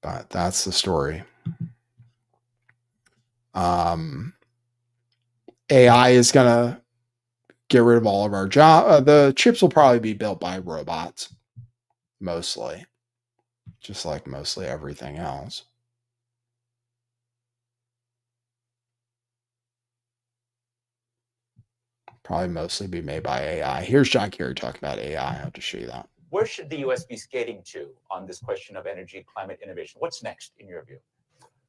But that's the story. AI is going to get rid of all of our jobs. The chips will probably be built by robots, mostly, just like mostly everything else. Probably mostly be made by AI. Here's John Kerry talking about AI. I have to show you that. Where should the U.S. be skating to on this question of energy, climate innovation? What's next, in your view?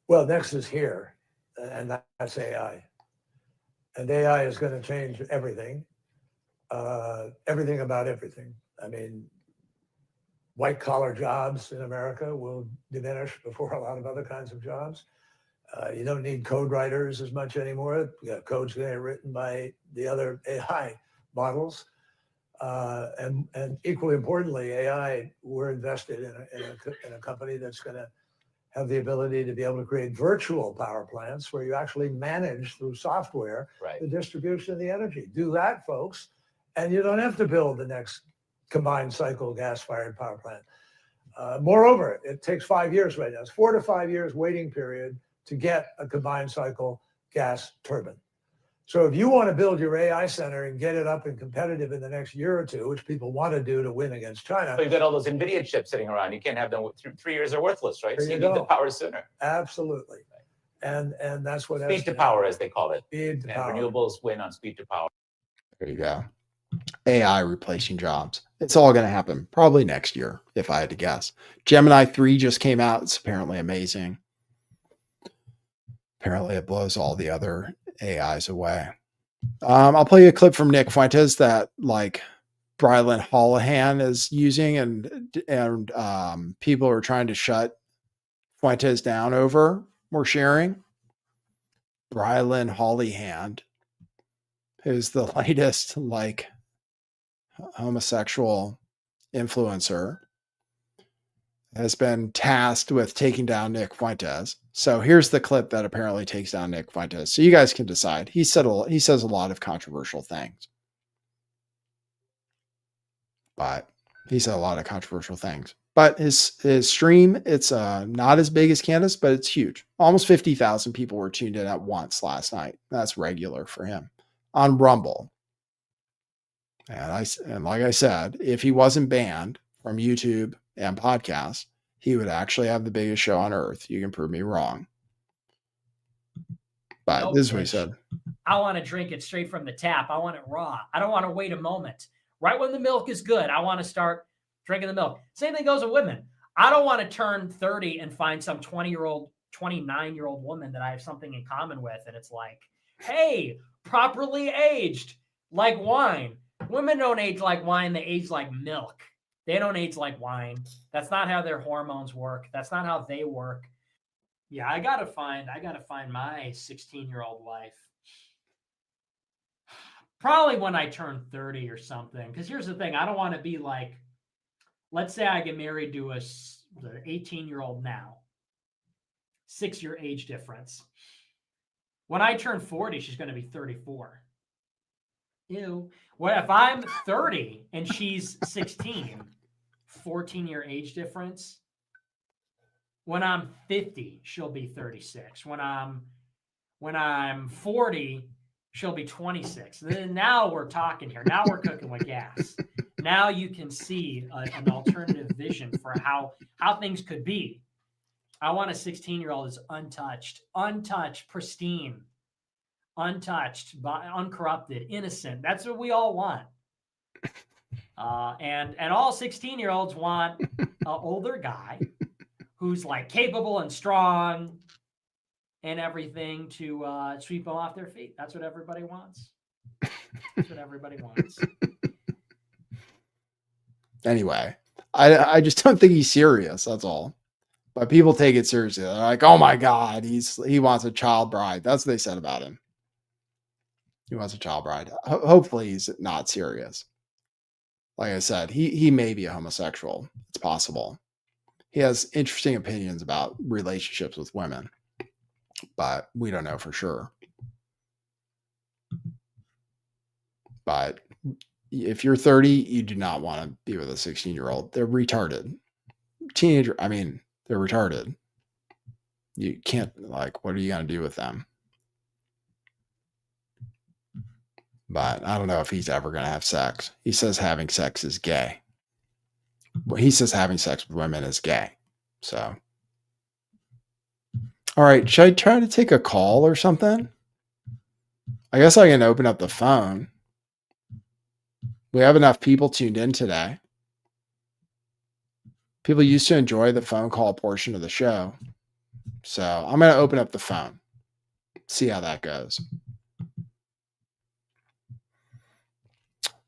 Well, next is here, and that's AI. And AI is going to change everything, everything about everything. I mean, white-collar jobs in America will diminish before a lot of other kinds of jobs. You don't need code writers as much anymore. You got codes getting written by the other AI models. And equally importantly, AI, we're invested in a company that's going to have the ability to be able to create virtual power plants where you actually manage through software the distribution of the energy. Do that, folks, and you don't have to build the next combined cycle gas-fired power plant. Moreover, it takes 5 years right now. It's 4 to 5 years waiting period to get a combined cycle gas turbine. So if you want to build your AI center and get it up and competitive in the next year or two, which people want to do to win against China, So you've got all those NVIDIA chips sitting around. You can't have them. 3 years are worthless, right? There So you you need the go. power sooner. Absolutely. And that's what Speed to power, as they call it. Speed to And power. renewables win on speed to power. There you go. AI replacing jobs. It's all going to happen probably next year, if I had to guess. Gemini 3 just came out. It's apparently amazing. Apparently, it blows all the other AIs away. I'll play you a clip from Nick Fuentes that like Brylan Holohan is using, and people are trying to shut Fuentes down over. We're sharing Brylan Holohan, who's the latest like homosexual influencer, has been tasked with taking down Nick Fuentes. So here's the clip that apparently takes down Nick Fuentes. So you guys can decide. He says a lot of controversial things. But he said a lot of controversial things. But his stream, it's not as big as Candace, but it's huge. Almost 50,000 people were tuned in at once last night. That's regular for him on Rumble. And like I said, if he wasn't banned from YouTube and podcasts, he would actually have the biggest show on earth. You can prove me wrong. But Nope, this is what he bitch. said. I want to drink it straight from the tap. I want it raw. I don't want to wait a moment. Right when the milk is good, I want to start drinking the milk. Same thing goes with women. I don't want to turn 30 and find some 20-year-old, 29-year-old woman that I have something in common with. And it's like, hey, properly aged like wine. Women don't age like wine. They age like milk. They don't age like wine. That's not how their hormones work. That's not how they work. Yeah, I gotta find my 16-year-old wife. Probably when I turn 30 or something. Because here's the thing. I don't want to be like, let's say I get married to a 18-year-old now. 6-year age difference. When I turn 40, she's going to be 34. Ew. What if I'm 30 and she's 16? 14-year age difference. When I'm 50, she'll be 36. When I'm 40, she'll be 26. Then now we're talking here. Now we're cooking with gas. Now you can see an alternative vision for how things could be. I want a 16-year-old that's untouched, pristine, untouched, uncorrupted, innocent. That's what we all want. And all 16-year-olds want an older guy who's like capable and strong and everything to sweep them off their feet. That's what everybody wants. That's what everybody wants. Anyway, I just don't think he's serious. That's all. But people take it seriously. They're like, oh my God, he wants a child bride. That's what they said about him. He wants a child bride. Hopefully he's not serious. Like I said, he may be a homosexual. It's possible. He has interesting opinions about relationships with women, but we don't know for sure. But if you're 30, you do not want to be with a 16-year-old. They're retarded. They're retarded. You can't, like, what are you going to do with them? But I don't know if he's ever going to have sex. He says having sex is gay. Well, he says having sex with women is gay. So, all right. Should I try to take a call or something? I guess I can open up the phone. We have enough people tuned in today. People used to enjoy the phone call portion of the show. So I'm going to open up the phone. See how that goes.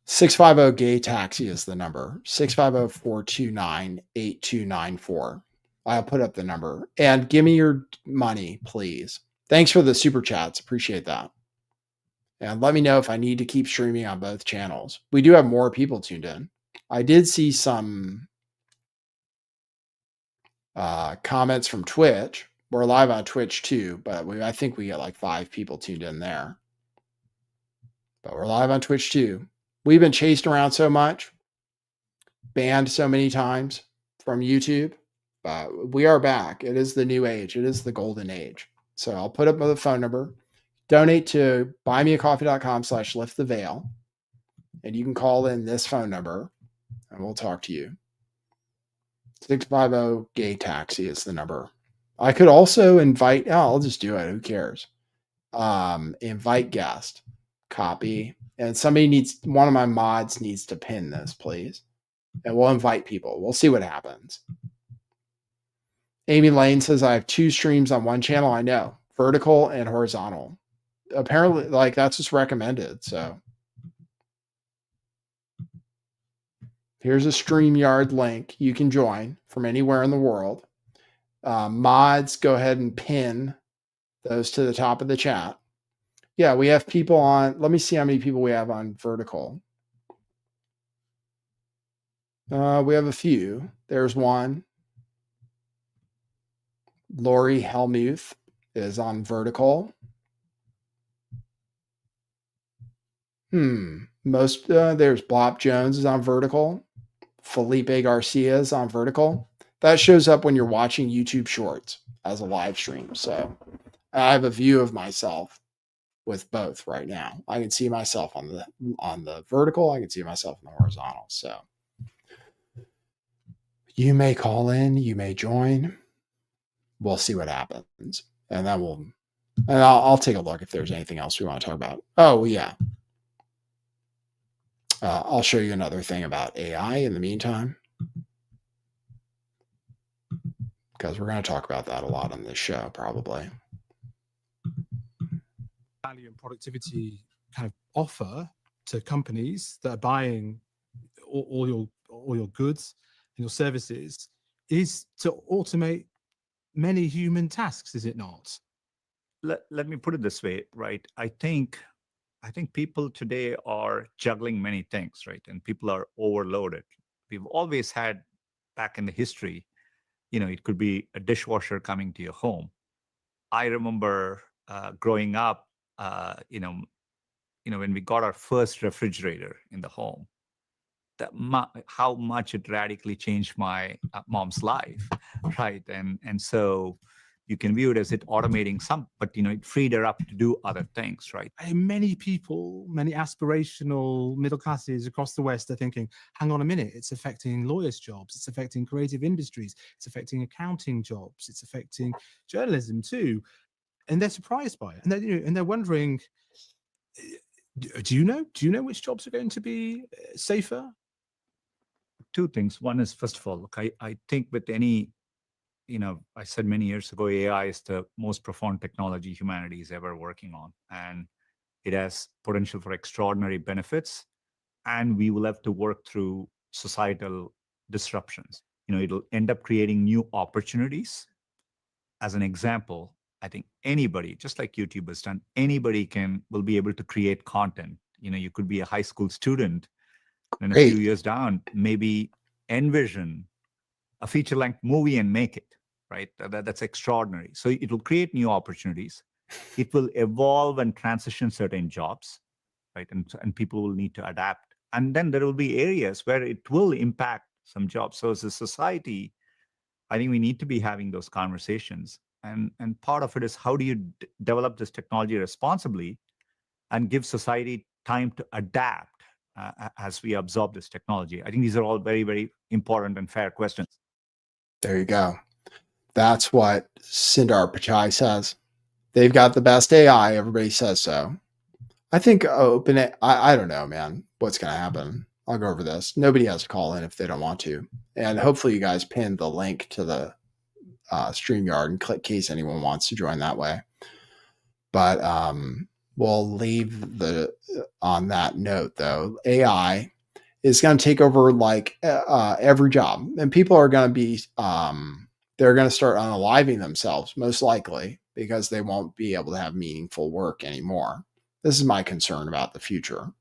650 gay taxi is the number. 650-429-8294. I'll put up the number and give me your money, please. Thanks for the super chats. Appreciate that. And let me know if I need to keep streaming on both channels. We do have more people tuned in. I did see some comments from Twitch. We're live on Twitch too, but I think we get like 5 people tuned in there. But we're live on Twitch too. We've been chased around so much, banned so many times from YouTube, but we are back. It is the new age. It is the golden age. So I'll put up the phone number. donate to buymeacoffee.com/lifttheveil. And you can call in this phone number and we'll talk to you. 650 Taxi is the number. I could also invite, I'll just do it. Who cares? Invite guest, copy. And one of my mods needs to pin this, please. And we'll invite people. We'll see what happens. Amy Lane says, I have 2 streams on one channel. I know, vertical and horizontal. Apparently, like, that's what's recommended. So here's a StreamYard link. You can join from anywhere in the world. Mods, go ahead and pin those to the top of the chat. Yeah, we have people on. Let me see how many people we have on vertical. We have a few. There's one. Lori Helmuth is on vertical. There's Blop Jones is on vertical. Felipe Garcia is on vertical. That shows up when you're watching YouTube Shorts as a live stream. So I have a view of myself with both right now. I can see myself on the vertical. I can see myself on the horizontal. So you may call in, you may join. We'll see what happens, and then I'll take a look if there's anything else we want to talk about. Oh yeah. I'll show you another thing about AI in the meantime, because we're going to talk about that a lot on this show, probably. Value and productivity kind of offer to companies that are buying all your goods and your services is to automate many human tasks, is it not? Let me put it this way, right? I think people today are juggling many things, right? And people are overloaded. We've always had, back in the history, it could be a dishwasher coming to your home. I remember growing up, when we got our first refrigerator in the home, how much it radically changed my mom's life, right? And so you can view it as it automating some, but it freed her up to do other things, right? And many people, many aspirational middle classes across the West are thinking, hang on a minute, it's affecting lawyers' jobs, it's affecting creative industries, it's affecting accounting jobs, it's affecting journalism too. And they're surprised by it. And they're wondering, do you know which jobs are going to be safer? 2 things. One is, first of all, look, I think with any, I said many years ago, AI is the most profound technology humanity is ever working on. And it has potential for extraordinary benefits. And we will have to work through societal disruptions. It'll end up creating new opportunities. As an example, I think anybody, just like YouTube has done, anybody will be able to create content. You could be a high school student and a few years down, maybe envision a feature-length movie and make it, right? That's extraordinary. So it will create new opportunities. It will evolve and transition certain jobs, right? And people will need to adapt. And then there will be areas where it will impact some jobs. So as a society, I think we need to be having those conversations. And part of it is, how do you develop this technology responsibly and give society time to adapt as we absorb this technology? I think these are all very, very important and fair questions. There you go. That's what Sundar Pichai says. They've got the best AI. Everybody says so. I think I don't know, man, what's going to happen. I'll go over this. Nobody has to call in if they don't want to. And hopefully you guys pinned the link to the StreamYard in case anyone wants to join that way. But we'll leave on that note, though. AI is going to take over like every job, and people are going to be they're going to start unaliving themselves, most likely, because they won't be able to have meaningful work anymore. This is my concern about the future,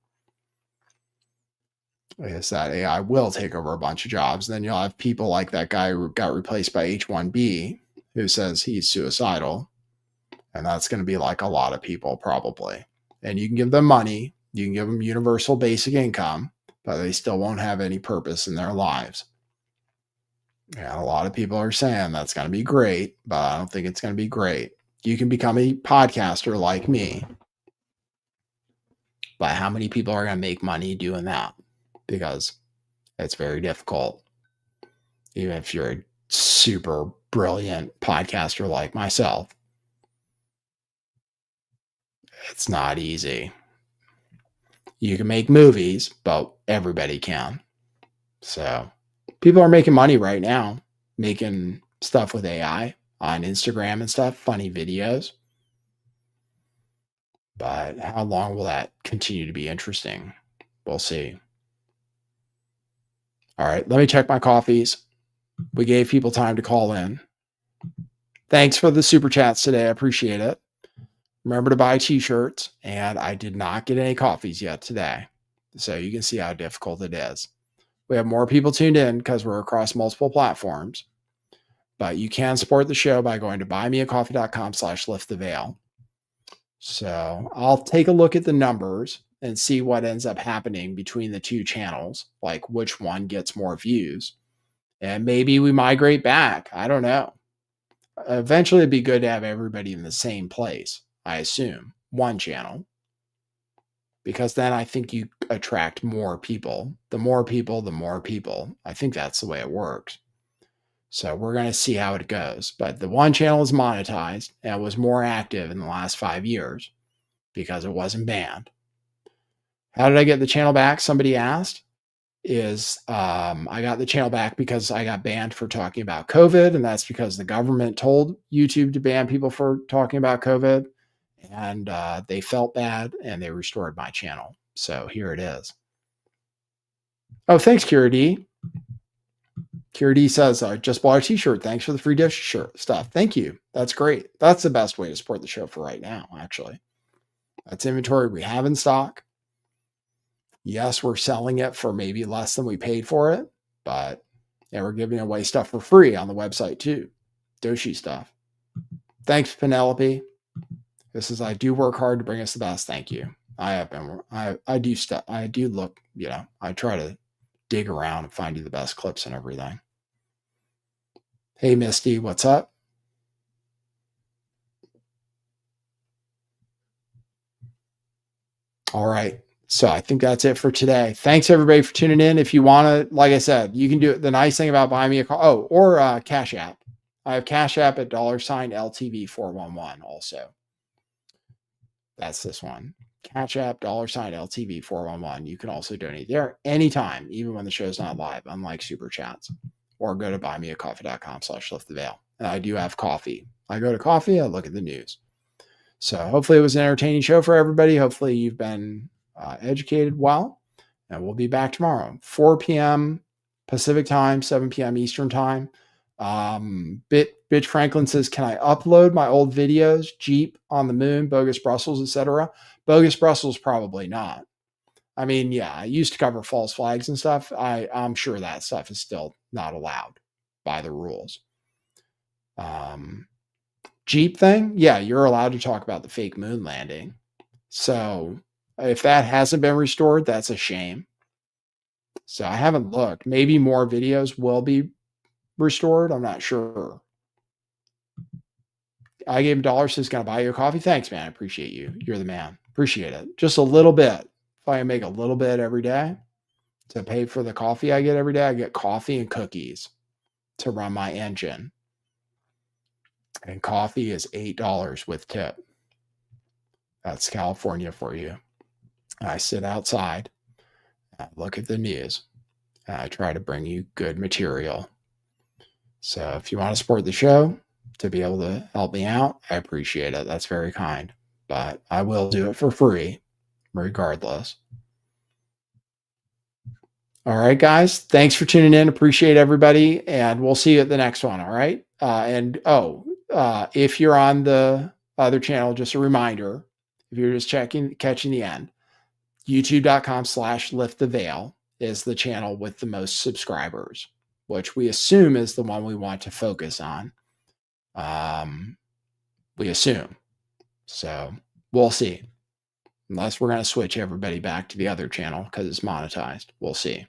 is that AI will take over a bunch of jobs. And then you'll have people like that guy who got replaced by H1B who says he's suicidal. And that's going to be like a lot of people probably. And you can give them money, you can give them universal basic income, but they still won't have any purpose in their lives. And a lot of people are saying that's going to be great, but I don't think it's going to be great. You can become a podcaster like me But how many people are going to make money doing that? Because it's very difficult. Even if you're a super brilliant podcaster like myself, it's not easy. You can make movies, but everybody can. So people are making money right now, making stuff with AI on Instagram and stuff, funny videos. But how long will that continue to be interesting? We'll see. All right, let me check my coffees. We gave people time to call in. Thanks for the super chats today. I appreciate it. Remember to buy t-shirts, and I did not get any coffees yet today. So you can see how difficult it is. We have more people tuned in because we're across multiple platforms, but you can support the show by going to buymeacoffee.com/lifttheveil. So I'll take a look at the numbers and see what ends up happening between the two channels, like which one gets more views. And maybe we migrate back. I don't know. Eventually, it'd be good to have everybody in the same place, I assume, one channel. Because then I think you attract more people. The more people, the more people. I think that's the way it works. So we're going to see how it goes. But the one channel is monetized and was more active in the last 5 years because it wasn't banned. How did I get the channel back? Somebody asked. I got the channel back because I got banned for talking about COVID. And that's because the government told YouTube to ban people for talking about COVID. And they felt bad and they restored my channel. So here it is. Oh, thanks, Kira D. Kira D says, I just bought a t-shirt. Thanks for the free dish shirt stuff. Thank you. That's great. That's the best way to support the show for right now, actually. That's inventory we have in stock. Yes, we're selling it for maybe less than we paid for it, but and we're giving away stuff for free on the website too. Doshi stuff. Thanks, Penelope. This is, I do work hard to bring us the best. Thank you. I do stuff. I do look, I try to dig around and find you the best clips and everything. Hey, Misty, what's up? All right. So I think that's it for today. Thanks everybody for tuning in. If you want to, like I said, you can do it. The nice thing about buying me a call, or Cash App. I have Cash App at $LTV411 also. That's this one. Cash App, $LTV411. You can also donate there anytime, even when the show's not live, unlike Super Chats. Or go to buymeacoffee.com/lifttheveil. And I do have coffee. I go to coffee, I look at the news. So hopefully it was an entertaining show for everybody. Hopefully you've been educated well. And we'll be back tomorrow, 4 p.m. Pacific time, 7 p.m. Eastern time. Bitch Franklin says, can I upload my old videos? Jeep on the moon, bogus Brussels, etc. Bogus Brussels, probably not. I mean, yeah, I used to cover false flags and stuff. I'm sure that stuff is still not allowed by the rules. Jeep thing, yeah, you're allowed to talk about the fake moon landing. So if that hasn't been restored, that's a shame. So I haven't looked. Maybe more videos will be restored. I'm not sure. I gave $1, says, gonna buy you a coffee. Thanks, man. I appreciate you. You're the man. Appreciate it. Just a little bit. If I can make a little bit every day to pay for the coffee I get every day, I get coffee and cookies to run my engine. And coffee is $8 with tip. That's California for you. I sit outside, I look at the news, and I try to bring you good material. So if you want to support the show to be able to help me out, I appreciate it. That's very kind. But I will do it for free regardless. All right, guys. Thanks for tuning in. Appreciate everybody. And we'll see you at the next one. All right. If you're on the other channel, just a reminder, if you're just catching the end, youtube.com/lifttheveil is the channel with the most subscribers, which we assume is the one we want to focus on. We assume. So we'll see. Unless we're going to switch everybody back to the other channel because it's monetized. We'll see.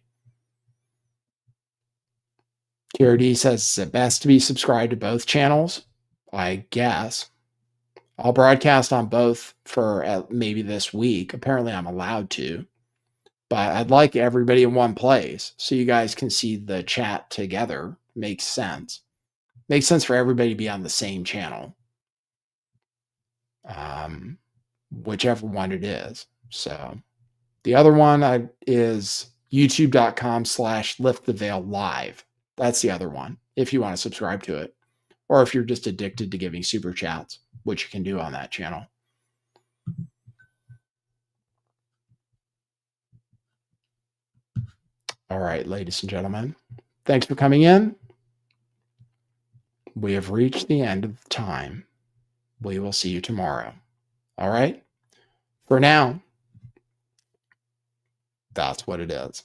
Kira D says it's best to be subscribed to both channels. I guess. I'll broadcast on both for maybe this week. Apparently I'm allowed to, but I'd like everybody in one place so you guys can see the chat together. Makes sense. Makes sense for everybody to be on the same channel. Whichever one it is. So the other one is youtube.com/lifttheveil live. That's the other one, if you want to subscribe to it. Or if you're just addicted to giving super chats, which you can do on that channel. All right, ladies and gentlemen, thanks for coming in. We have reached the end of the time. We will see you tomorrow. All right? For now, that's what it is.